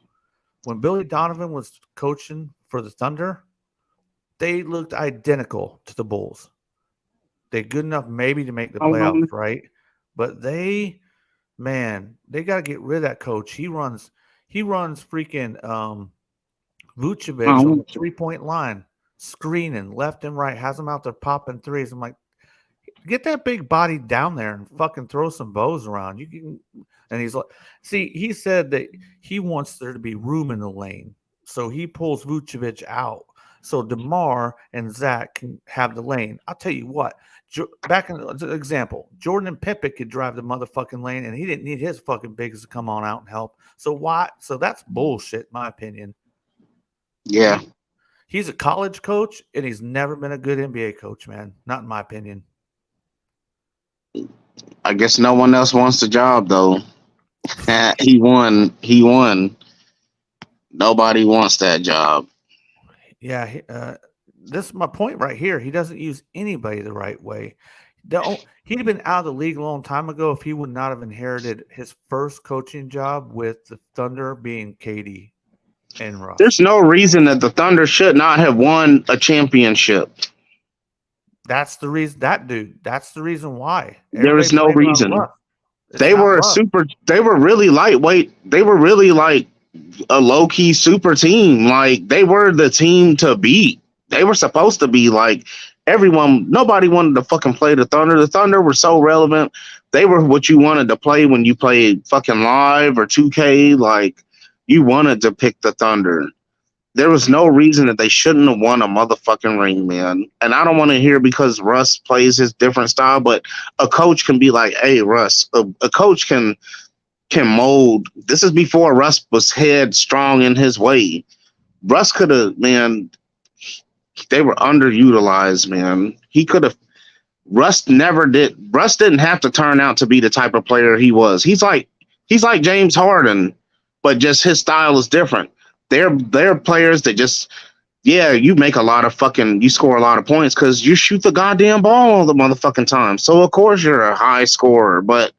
When Billy Donovan was coaching for the Thunder, they looked identical to the Bulls. They're good enough maybe to make the playoffs, right? But they got to get rid of that coach. He runs freaking Vucevic on the 3-point line, screening left and right, has them out there popping threes. I'm like, get that big body down there and fucking throw some bows around. You can, and he's like, see, he said that he wants there to be room in the lane, so he pulls Vucevic out so DeMar and Zach can have the lane. I'll tell you what. Back in the example, Jordan and Pippen could drive the motherfucking lane, and he didn't need his fucking bigs to come on out and help. So why? So that's bullshit, in my opinion. Yeah, he's a college coach, and he's never been a good NBA coach, man. Not in my opinion. I guess no one else wants the job though. He won. Nobody wants that job. Yeah, this is my point right here. He doesn't use anybody the right way. He'd have been out of the league a long time ago if he would not have inherited his first coaching job with the Thunder being KD and Russ. There's no reason that the Thunder should not have won a championship. That's the reason. That's the reason why. There is no reason. They were they were really lightweight. They were really like a low-key super team. Like, they were the team to beat. They were supposed to be like nobody wanted to fucking play the Thunder. The Thunder were so relevant. They were what you wanted to play when you played fucking Live or 2K. Like, you wanted to pick the Thunder. There was no reason that they shouldn't have won a motherfucking ring, man. And I don't want to hear because Russ plays his different style, but a coach can be like, hey, Russ, a coach can mold. This is before Russ was headstrong in his way. Russ could have, man, they were underutilized, man. He could have. Russ didn't have to turn out to be the type of player he was. He's like James Harden, but just his style is different. They're players that just, you make a lot of you score a lot of points because you shoot the goddamn ball all the motherfucking time. So of course you're a high scorer, but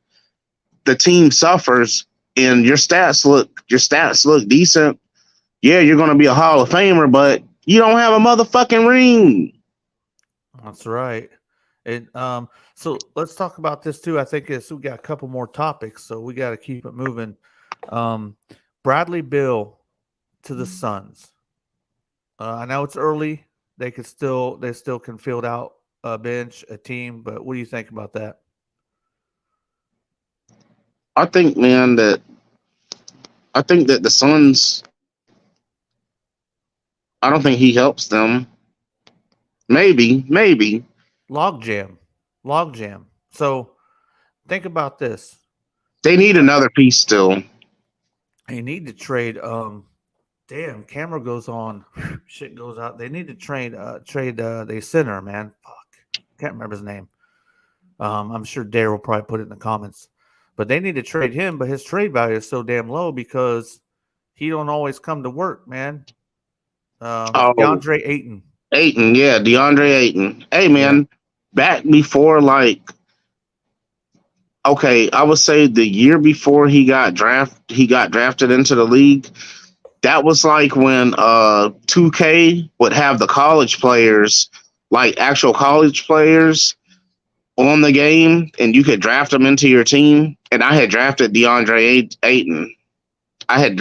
the team suffers and your stats look decent. Yeah, you're going to be a Hall of Famer, but you don't have a motherfucking ring. That's right. And so let's talk about this too. I think we got a couple more topics, so we got to keep it moving. Bradley Beal to the Suns. I know it's early. They still can field out a bench, a team, but what do you think about that? I think, man, that the Suns, I don't think he helps them. Maybe. Logjam. So think about this. They need another piece still. They need to trade. Damn, camera goes on. Shit goes out. They need to trade the center, man. Fuck. Can't remember his name. I'm sure Dare will probably put it in the comments. But they need to trade him, but his trade value is so damn low because he don't always come to work, man. DeAndre Ayton. DeAndre Ayton. Hey, man, back before, I would say the year before he got drafted into the league. That was like when 2K would have the college players, like actual college players, on the game, and you could draft them into your team. And I had drafted DeAndre Ayton. I had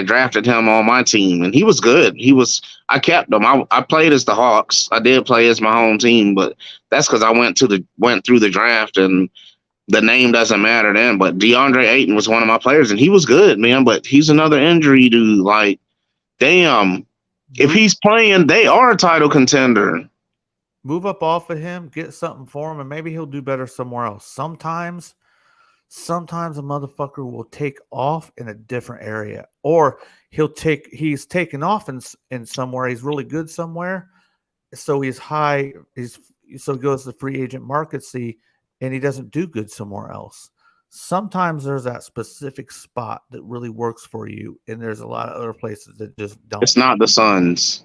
drafted him on my team, and he was good. I kept him. I played as the Hawks. I did play as my home team, but that's because I went through the draft, and the name doesn't matter then. But DeAndre Ayton was one of my players, and he was good, man. But he's another injury dude. Like, damn, if he's playing, they are a title contender. Move up off of him, get something for him, and maybe he'll do better somewhere else. Sometimes a motherfucker will take off in a different area, or he's taken off in somewhere. He's really good somewhere, so he's high. So he goes to the free agent market, and he doesn't do good somewhere else. Sometimes there's that specific spot that really works for you, and there's a lot of other places that just don't. It's not the Suns.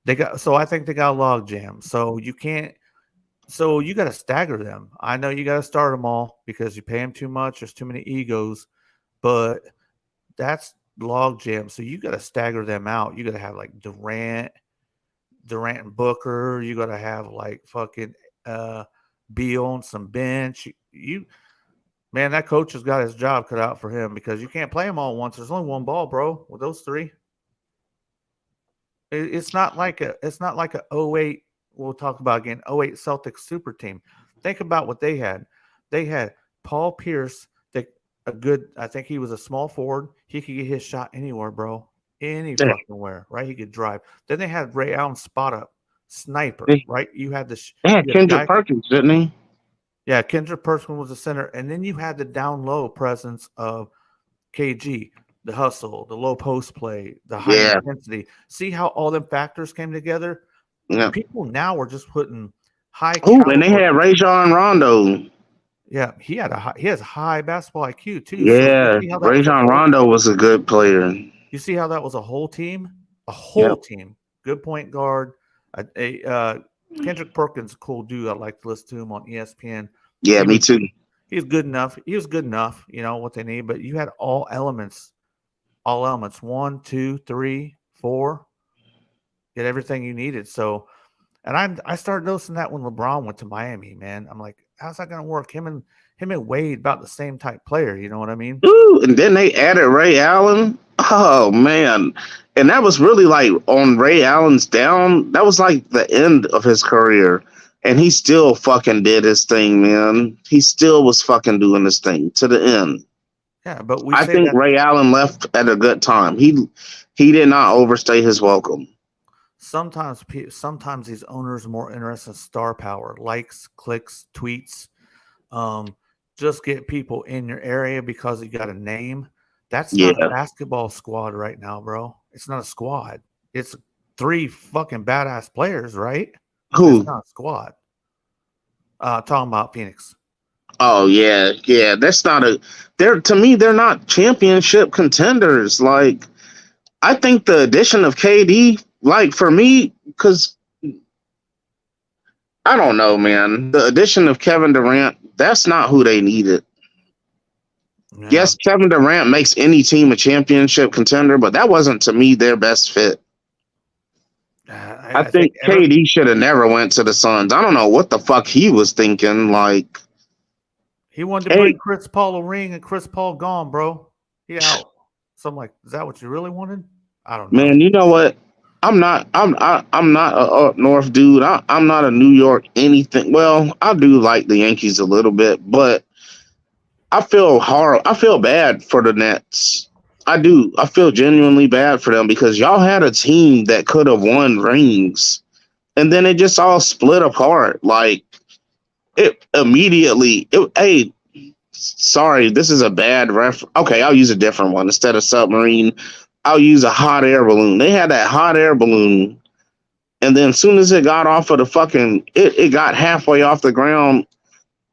I think they got a log jam. So you can't. So you got to stagger them. I know you got to start them all because you pay them too much. There's too many egos, but that's log jam. So you got to stagger them out. You got to have like Durant and Booker. You got to have like fucking Beal on some bench. Man, that coach has got his job cut out for him because you can't play them all at once. There's only one ball, bro. With those three, it's not like a 08. We'll talk about again 08 Celtics super team. Think about what they had. They had Paul Pierce, I think he was a small forward. He could get his shot anywhere, bro. Any fucking where, right? He could drive. Then they had Ray Allen spot up sniper, right? You had the they had Kendrick Perkins, didn't he? Yeah, Kendrick Perkins was the center, and then you had the down low presence of KG, the hustle, the low post play, the high intensity. See how all them factors came together? Yeah. People now are just putting high. Oh, and they had Rajon Rondo. Yeah, he has high basketball IQ too. Yeah, so Rajon Rondo was a good player. You see how that was a whole team? A whole team. Good point guard. Kendrick Perkins, a cool dude. I like to listen to him on ESPN. Yeah, me too. He's good enough. He was good enough, what they need. But you had all elements. 1, 2, 3, 4. You had everything you needed. So, and I started noticing that when LeBron went to Miami, man. I'm like, how's that going to work? Him and Wade about the same type player. You know what I mean? Ooh, and then they added Ray Allen. Oh man. And that was really like on Ray Allen's down. That was like the end of his career. And he still fucking did his thing, man. He still was fucking doing his thing to the end. Yeah, but I think Ray Allen left at a good time. He did not overstay his welcome. Sometimes these owners are more interested in star power, likes, clicks, tweets. Just get people in your area because you got a name. That's not a basketball squad right now, bro. It's not a squad. It's 3 fucking badass players, right? Who? It's not a squad. Talking about Phoenix. Oh yeah. That's not to me, they're not championship contenders. Like, I think the addition of KD, like for me, because I don't know, man. The addition of Kevin Durant, that's not who they needed. Yeah. Yes, Kevin Durant makes any team a championship contender, but that wasn't, to me, their best fit. I think KD should have never went to the Suns. I don't know what the fuck he was thinking. Like, he wanted to bring Chris Paul a ring, and Chris Paul gone, bro. He out. So I'm like, is that what you really wanted? I don't know. Man, you know what? I'm not a up north dude. I'm not a New York anything. Well, I do like the Yankees a little bit, but I feel bad for the Nets. I do. I feel genuinely bad for them because y'all had a team that could have won rings, and then it just all split apart. Like, it immediately. Hey, sorry, this is a bad ref. Okay, I'll use a different one instead of submarine. I'll use a hot air balloon. They had that hot air balloon, and then as soon as it got off of the fucking, it got halfway off the ground,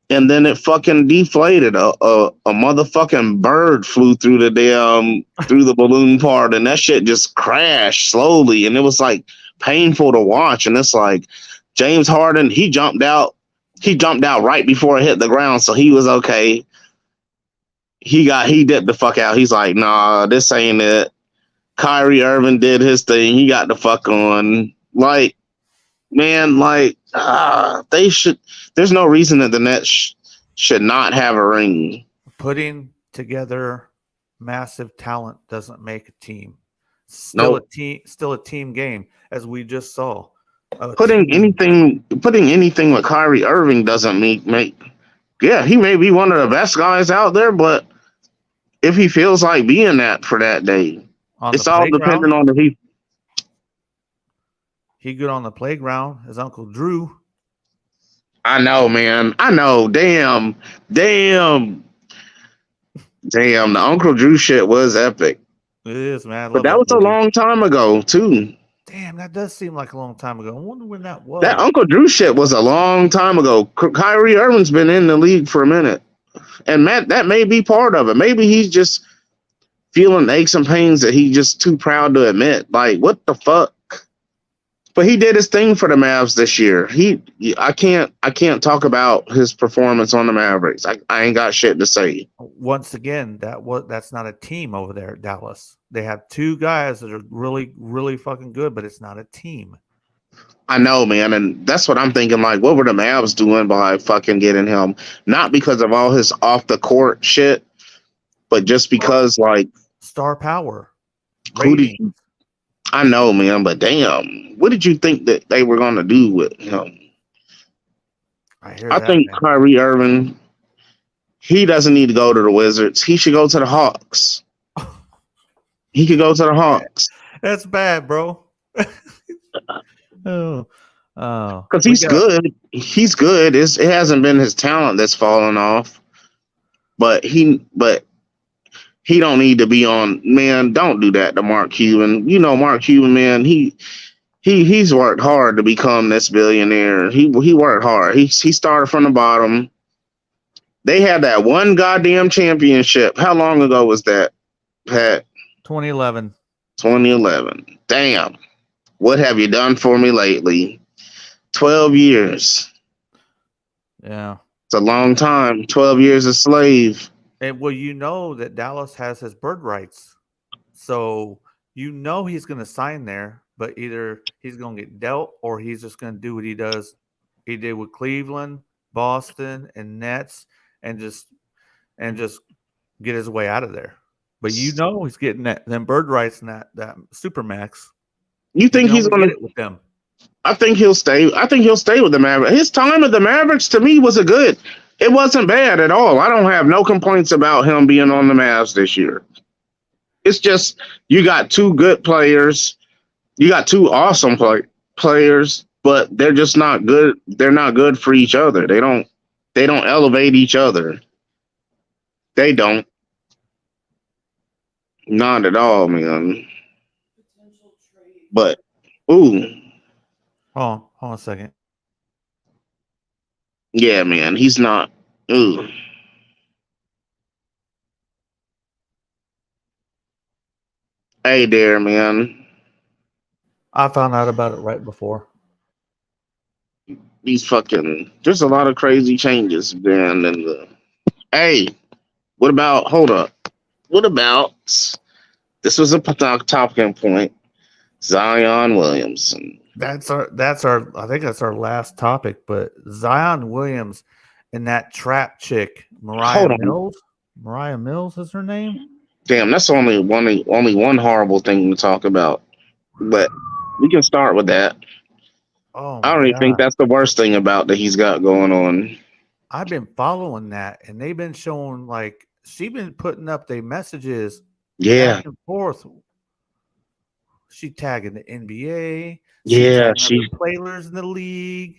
and then it fucking deflated. A motherfucking bird flew through the balloon part, and that shit just crashed slowly, and it was like painful to watch. And it's like James Harden, he jumped out right before it hit the ground, so he was okay. He dipped the fuck out. He's like, nah, this ain't it. Kyrie Irving did his thing. He got the fuck on. Like, man, like, they should. There's no reason that the Nets should not have a ring. Putting together massive talent doesn't make a team. Still a team game, as we just saw. Putting anything with Kyrie Irving doesn't make. Yeah, he may be one of the best guys out there, but if he feels like being that for that day, it's all dependent on the he good on the playground. His Uncle Drew. I know, man. I know. Damn. The Uncle Drew shit was epic. It is, man. But that was a long time ago, too. Damn, that does seem like a long time ago. I wonder when that was. That Uncle Drew shit was a long time ago. Kyrie Irving's been in the league for a minute. And Matt, that may be part of it. Maybe he's just feeling aches and pains that he's just too proud to admit. Like, what the fuck? But he did his thing for the Mavs this year. I can't talk about his performance on the Mavericks. I ain't got shit to say. Once again, that's not a team over there at Dallas. They have two guys that are really, really fucking good, but it's not a team. I know, man, and that's what I'm thinking. Like, what were the Mavs doing by fucking getting him? Not because of all his off the court shit, but just because, like, star power. Who did you, I know, man, but damn, what did you think that they were going to do with him? I think man. Kyrie Irving, he doesn't need to go to the Wizards. He should go to the Hawks. He could go to the Hawks. That's bad, bro. Because he's good. He's good. It hasn't been his talent that's fallen off, but he don't need to be on. Man, don't do that to Mark Cuban. You know, Mark Cuban, man. He's worked hard to become this billionaire. He worked hard. He started from the bottom. They had that one goddamn championship. How long ago was that, Pat? 2011. 2011. Damn. What have you done for me lately? 12 years. Yeah. It's a long time. 12 years a slave. And well, you know that Dallas has his bird rights. So you know he's going to sign there, but either he's going to get dealt or he's just going to do what he did with Cleveland, Boston, and Nets and just get his way out of there. But you know he's getting them bird rights and that Supermax. You think he's going to get it with them? I think he'll stay. I think he'll stay with the Mavericks. His time at the Mavericks to me was it wasn't bad at all. I don't have no complaints about him being on the Mavs this year. It's just you got two good players. You got two awesome players, but they're just not good. They're not good for each other. They don't elevate each other. They don't. Not at all, man. But, ooh. Hold on a second. Yeah, man, he's not. Ooh. Hey there, man. I found out about it right before. There's a lot of crazy changes, man. Hey, hold up. What about, this was a talking point, Zion Williamson. That's our I think that's our last topic, but Zion Williams and that trap chick, Mariah Mills. Mariah Mills is her name? Damn, that's only one horrible thing to talk about. But we can start with that. Oh, I don't even think that's the worst thing about that he's got going on. I've been following that, and they've been showing, like, she's been putting up their messages back and forth. She tagging the NBA. She's players in the league.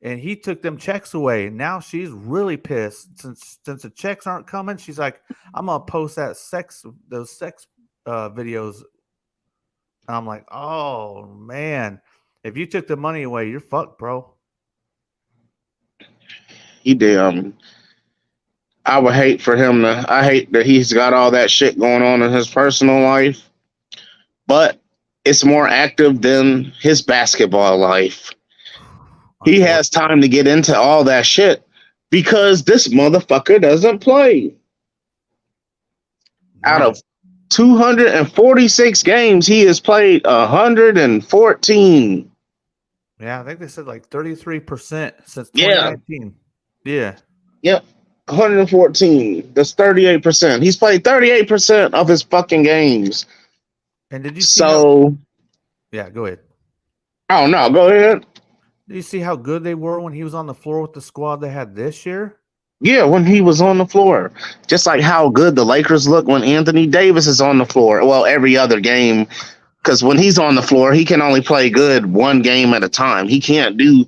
And he took them checks away. And now she's really pissed. Since the checks aren't coming, she's like, I'm gonna post those sex videos. And I'm like, oh man. If you took the money away, you're fucked, bro. He did. I hate that he's got all that shit going on in his personal life. But it's more active than his basketball life. He has time to get into all that shit because this motherfucker doesn't play. No. Out of 246 games, he has played 114. Yeah, I think they said like 33% since 2019. Yeah. Yep. 114. That's 38%. He's played 38% of his fucking games. And did you see yeah, go ahead. Oh, no, go ahead. Did you see how good they were when he was on the floor with the squad they had this year? Yeah, when he was on the floor. Just like how good the Lakers look when Anthony Davis is on the floor. Well, every other game. Because when he's on the floor, he can only play good one game at a time. He can't do...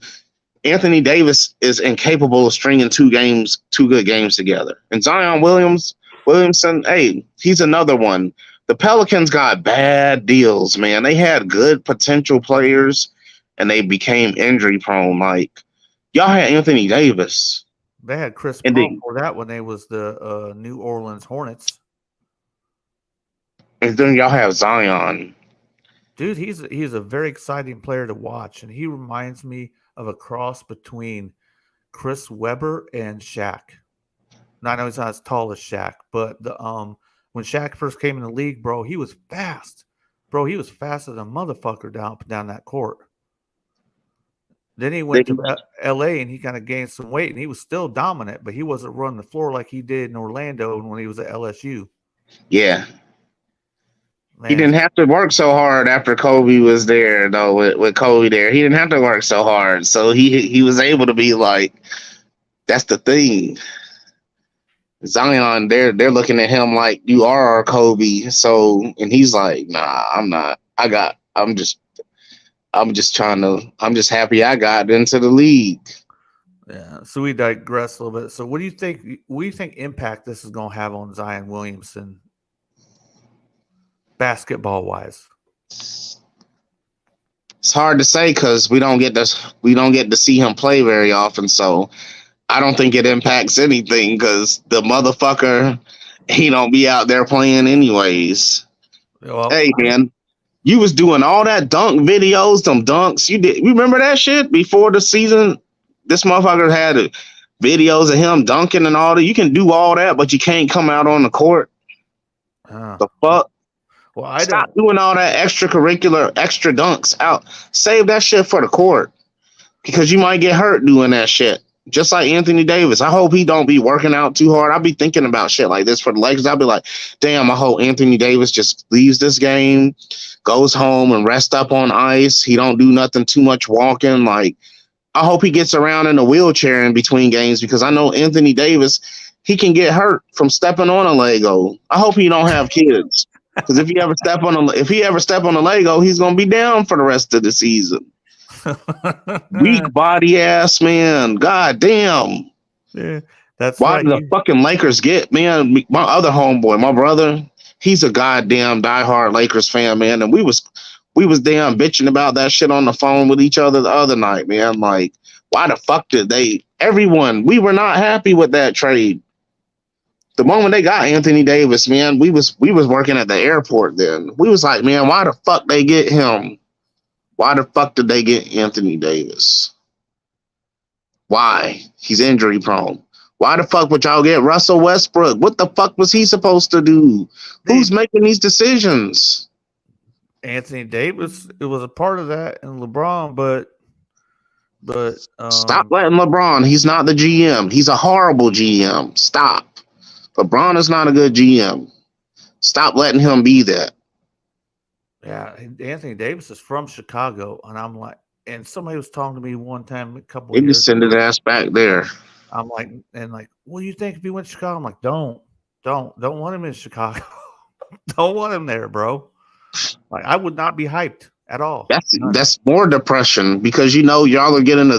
Anthony Davis is incapable of stringing two good games together. And Zion Williamson, hey, he's another one. The Pelicans got bad deals, man. They had good potential players, and they became injury prone. Like, y'all had Anthony Davis. They had Chris Paul for that when they was the New Orleans Hornets. And then y'all have Zion. Dude, he's a very exciting player to watch, and he reminds me of a cross between Chris Webber and Shaq. Now, I know he's not as tall as Shaq, but when Shaq first came in the league, bro, he was fast. Bro, he was fast as a motherfucker down that court. Then he went to LA and he kind of gained some weight, and he was still dominant, but he wasn't running the floor like he did in Orlando when he was at LSU. Yeah. Man. He didn't have to work so hard after Kobe was there, though. With Kobe there, he didn't have to work so hard, so he was able to be like, that's the thing. Zion, they're looking at him like, you are our Kobe. So, and he's like, nah, I'm not. I'm just happy I got into the league. Yeah. So we digress a little bit. So what do you think impact this is going to have on Zion Williamson basketball wise? It's hard to say because we don't get to see him play very often. So I don't think it impacts anything because the motherfucker, he don't be out there playing anyways. Well, hey man, you was doing all that dunk videos, them dunks. You remember that shit before the season? This motherfucker had videos of him dunking and all that. You can do all that, but you can't come out on the court. The fuck? Well, stop doing all that extra dunks out. Save that shit for the court because you might get hurt doing that shit. Just like Anthony Davis. I hope he don't be working out too hard. I'll be thinking about shit like this for the Lakers. I'll be like, damn, I hope Anthony Davis just leaves this game, goes home and rest up on ice. He don't do nothing too much walking. Like, I hope he gets around in a wheelchair in between games because I know Anthony Davis, he can get hurt from stepping on a Lego. I hope he don't have kids. Because if he ever step on a Lego, he's gonna be down for the rest of the season. Weak body ass man. God damn. Yeah, that's why do the fucking Lakers get, man? My other homeboy, my brother, he's a goddamn diehard Lakers fan, man. And we was damn bitching about that shit on the phone with each other the other night, man. Like, why the fuck did we were not happy with that trade. The moment they got Anthony Davis, man, we was working at the airport then. We was like, man, why the fuck they get him? Why the fuck did they get Anthony Davis? Why? He's injury prone. Why the fuck would y'all get Russell Westbrook? What the fuck was he supposed to do? Who's making these decisions? Anthony Davis, it was a part of that, and LeBron, but stop letting LeBron. He's not the GM. He's a horrible GM. Stop. LeBron is not a good GM. Stop letting him be that. Yeah, Anthony Davis is from Chicago, and I'm like, and somebody was talking to me one time a couple. Maybe send his ass back there. I'm like, what do you think if he went to Chicago? I'm like, don't want him in Chicago. Don't want him there, bro. Like, I would not be hyped at all. That's more depression because y'all are getting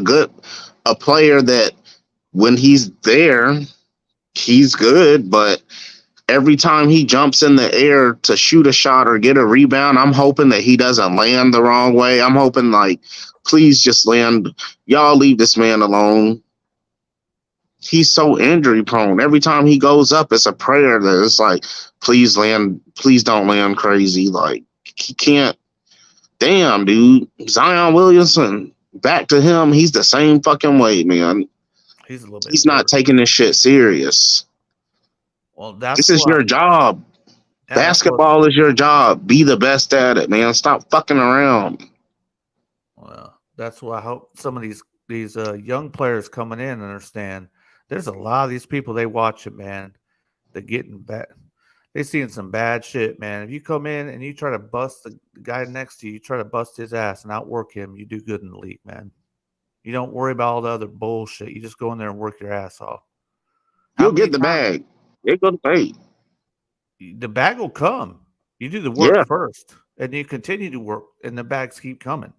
a player that when he's there, he's good, but every time he jumps in the air to shoot a shot or get a rebound, I'm hoping that he doesn't land the wrong way. I'm hoping, like, please just land. Y'all leave this man alone. He's so injury prone. Every time he goes up, it's a prayer that it's like, please don't land crazy. Like, he can't. Damn, dude. Zion Williamson, back to him. He's the same fucking way, man. He's not taking this shit serious. Well, this is your job. Basketball is your job. Be the best at it, man. Stop fucking around. Well, that's why I hope some of these young players coming in understand. There's a lot of these people, they watch it, man. They're getting bad. They're seeing some bad shit, man. If you come in and you try to bust the guy next to you, you try to bust his ass and outwork him, you do good in the league, man. You don't worry about all the other bullshit. You just go in there and work your ass off. You'll get the bag. They're going to pay. The bag will come. You do the work first, and you continue to work, and the bags keep coming.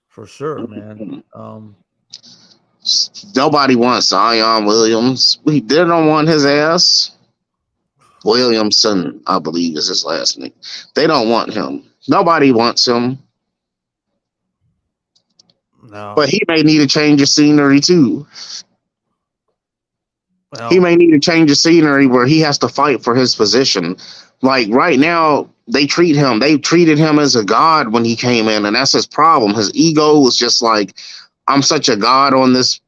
For sure, man. Nobody wants Zion Williams. They don't want his ass. Williamson, I believe, is his last name. They don't want him. Nobody wants him. No. But he may need a change of scenery too. Well, he may need a change of scenery where he has to fight for his position. Like right now, they treated him as a god when he came in, and that's his problem. His ego was just like, I'm such a god on this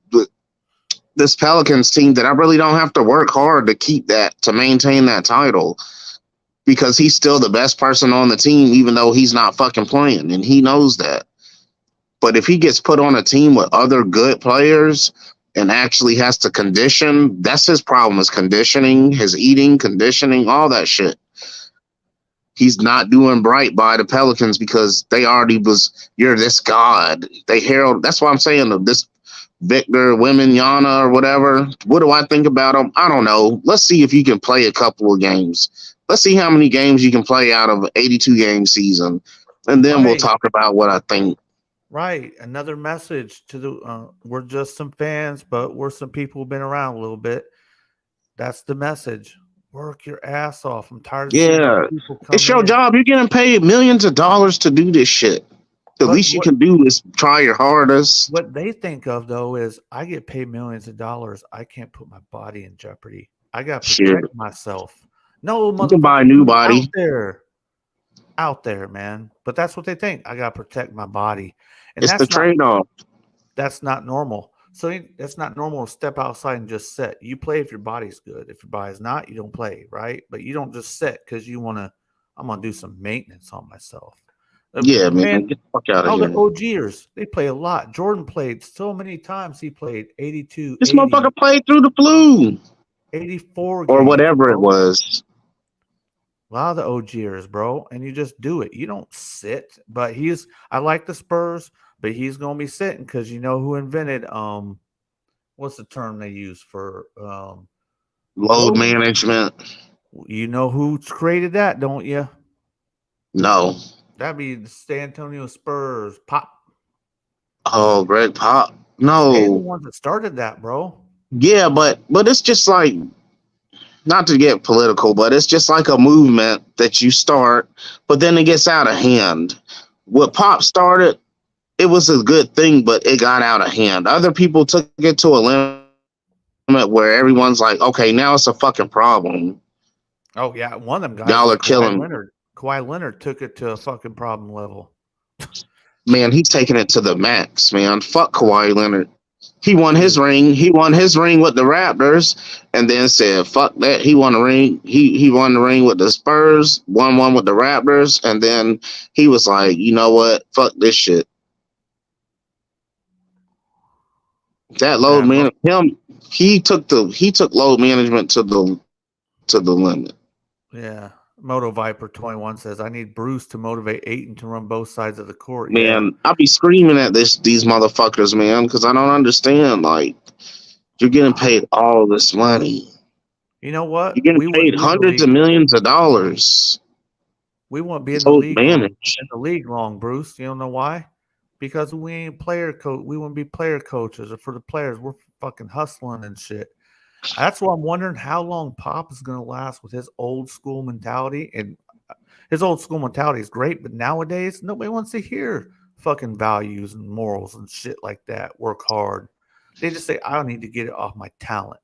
Pelicans team that I really don't have to work hard to maintain that title, because he's still the best person on the team, even though he's not fucking playing, and he knows that. But if he gets put on a team with other good players and actually has to condition, that's his problem, is conditioning, his eating, conditioning, all that shit. He's not doing right by the Pelicans because they already you're this god. They herald, that's why I'm saying this Victor Wembanyama or whatever. What do I think about him? I don't know. Let's see if you can play a couple of games. Let's see how many games you can play out of an 82-game season. And then we'll talk about what I think. Right. Another message to the we're just some fans, but we're some people who've been around a little bit. That's the message. Work your ass off. I'm tired of seeing people come It's your job. You're getting paid millions of dollars to do this shit. The least you can do is try your hardest. What they think of, though, is I get paid millions of dollars. I can't put my body in jeopardy. I got to protect myself. No, you can buy a new body out there, man. But that's what they think. I got to protect my body. And it's the trade-off. That's not normal. So that's not normal to step outside and just sit. You play if your body's good. If your body's not, you don't play, right? But you don't just sit because you want to, I'm going to do some maintenance on myself. Yeah, man. Get the fuck out of here. The OGers, they play a lot. Jordan played so many times. He played 82. This motherfucker played through the flu. 84 or whatever it was. A lot of the OGers, bro, and you just do it. You don't sit. But I like the Spurs, but he's gonna be sitting because you know who invented what's the term they use for load management? You know who created that, don't you? No. That'd be the San Antonio Spurs. Pop. Oh, Greg Pop. No. They're the ones that started that, bro. Yeah, but it's just like, not to get political, but it's just like a movement that you start, but then it gets out of hand. What Pop started, it was a good thing, but it got out of hand. Other people took it to a limit where everyone's like, okay, now it's a fucking problem. Oh, yeah. One of them guys. Y'all are killing. Kawhi Leonard took it to a fucking problem level. Man, he's taking it to the max, man. Fuck Kawhi Leonard. He won his ring. He won his ring with the Raptors, and then said, "Fuck that." He won a ring. He won the ring with the Spurs. Won one with the Raptors, and then he was like, "You know what? Fuck this shit." That load management. He took load management to the limit. Yeah. Moto Viper 21 says, I need Bruce to motivate Ayton to run both sides of the court. Man, I'll be screaming at these motherfuckers, man, because I don't understand. Like, you're getting paid all this money. You know what? You're getting paid hundreds of millions of dollars. We won't be in the league long, Bruce. You don't know why? Because we ain't player coach. We wouldn't be player coaches, or for the players, we're fucking hustling and shit. That's why I'm wondering how long Pop is going to last with his old school mentality. And his old school mentality is great, but nowadays nobody wants to hear fucking values and morals and shit like that. Work hard. They just say, I don't need to get it off my talent.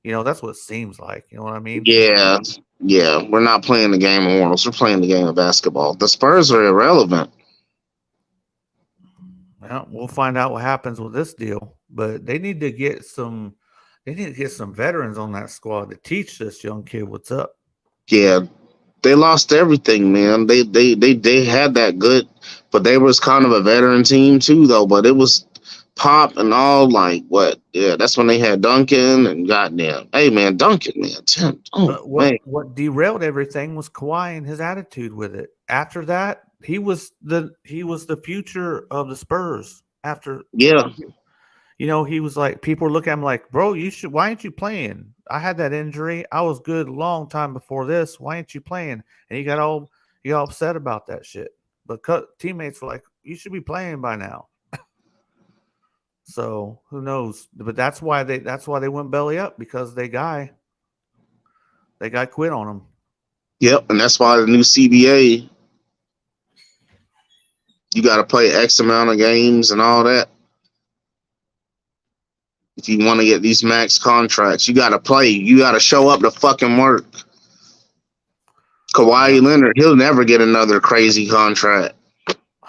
You know, that's what it seems like. You know what I mean? Yeah. Yeah. We're not playing the game of morals. We're playing the game of basketball. The Spurs are irrelevant. Well, we'll find out what happens with this deal. But they need to get some veterans on that squad to teach this young kid what's up. Yeah. They lost everything, man. They had that good, but they was kind of a veteran team too, though. But it was Pop and all, like, what? Yeah, that's when they had Duncan and goddamn. Hey, man, Duncan, man. Tim. What derailed everything was Kawhi and his attitude with it. After that, he was the future of the Spurs. After you know, he was like, people were looking at him like, bro, why ain't you playing? I had that injury. I was good a long time before this. Why ain't you playing? And he got all upset about that shit. But teammates were like, you should be playing by now. So who knows? But that's why they went belly up, because they guy quit on them. Yep, and that's why the new CBA, you got to play X amount of games and all that. If you want to get these max contracts, you got to play. You got to show up to fucking work. Kawhi Yeah. Leonard, he'll never get another crazy contract.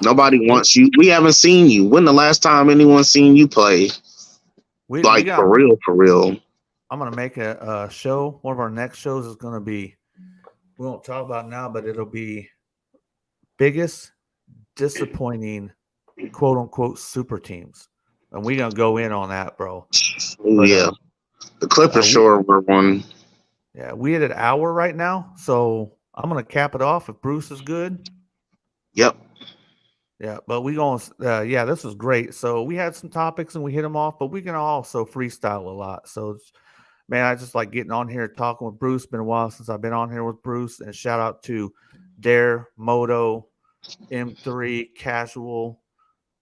Nobody wants you. We haven't seen you. When the last time anyone seen you play? We Like got. for real, for real. I'm gonna make a show. One of our next shows is gonna be. We won't talk about it now, but it'll be biggest disappointing quote unquote super teams, and we're gonna go in on that, bro. Oh But yeah, the Clippers sure were one. yeah, we at an hour right now, so I'm gonna cap it off if Bruce is good. Yep. Yeah, but we going yeah, this was great. So we had some topics and we hit them off, but we can also freestyle a lot. So man, I just like getting on here talking with Bruce. Been a while since I've been on here with Bruce. And shout out to Dare, Moto, M3, Casual.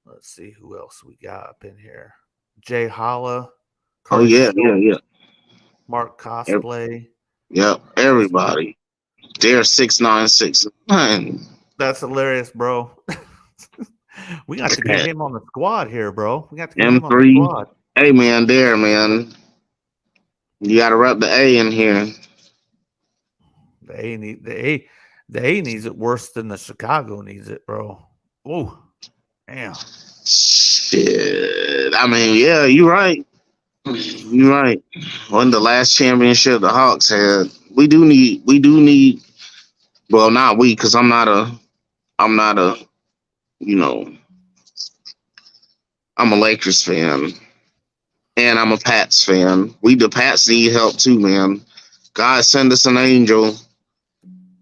Let's see who else we got up in here. Jay Holla. Oh yeah, yeah. Mark Cosplay. Yep, everybody. They're 6'9", 6'9". That's hilarious, bro. We got to get him on the squad here, bro. We got to get him on the M3. squad. Hey man, there man. You gotta rep the A in here. The A needs it worse than the Chicago needs it, bro. Oh, damn. Shit. I mean, yeah, you're right. You're right. When the last championship the Hawks had, we do need. Well, not we, because I'm not a, you know, I'm a Lakers fan, and I'm a Pats fan. The Pats need help too, man. God send us an angel.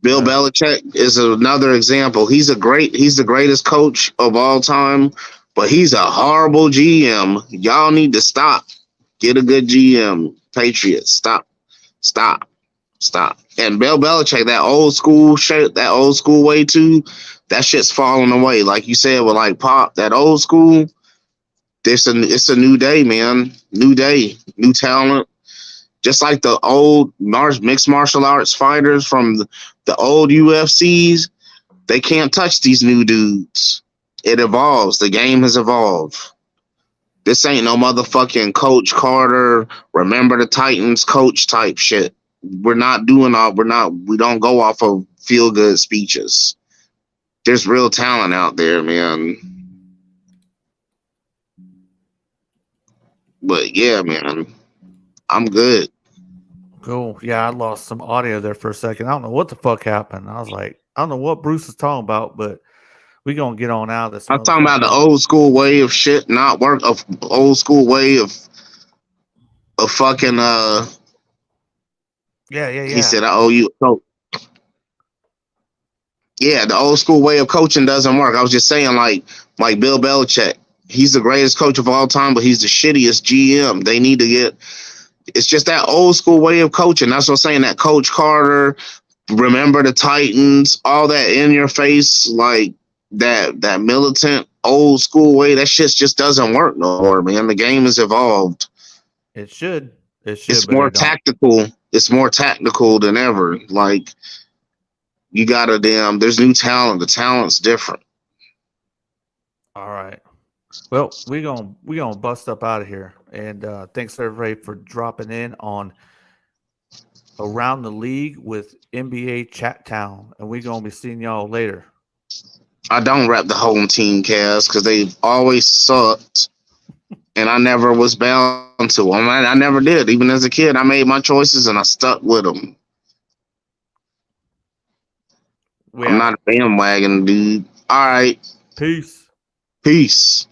Bill Belichick is another example. He's the greatest coach of all time, but he's a horrible GM. Y'all need to stop. Get a good GM. Patriots, stop. And Bill Belichick, that old school shit, that old school way too, that shit's falling away. Like you said with like Pop, that old school, it's a new day, man. New day, new talent. Just like the old mixed martial arts fighters from the old UFCs, they can't touch these new dudes. It evolves. The game has evolved. This ain't no motherfucking Coach Carter, remember the Titans coach type shit. We don't go off of feel good speeches. There's real talent out there, man. But yeah, man, I'm good. Cool. Yeah, I lost some audio there for a second. I don't know what the fuck happened. I was like, I don't know what Bruce is talking about, but we gonna get on out of this. I'm talking about the old school way of shit not work, of old school way of fucking Yeah. He said, I owe you a coach. Yeah, the old school way of coaching doesn't work. I was just saying, like Bill Belichick, he's the greatest coach of all time, but he's the shittiest GM. They need to get. It's just that old school way of coaching. That's what I'm saying. That Coach Carter, remember the Titans, all that in your face, like that militant old school way. That shit just doesn't work no more, man. The game has evolved. It should. It's more tactical. It's more tactical than ever. Like you gotta there's new talent. The talent's different. All right. Well, we gonna bust up out of here. And thanks everybody for dropping in on Around the League with NBA Chat Town. And we're gonna be seeing y'all later. I don't rep the home team, Kaz, because they've always sucked. And I never was bound to them. I never did. Even as a kid, I made my choices and I stuck with them. I'm not a bandwagon dude. All right. Peace. Peace.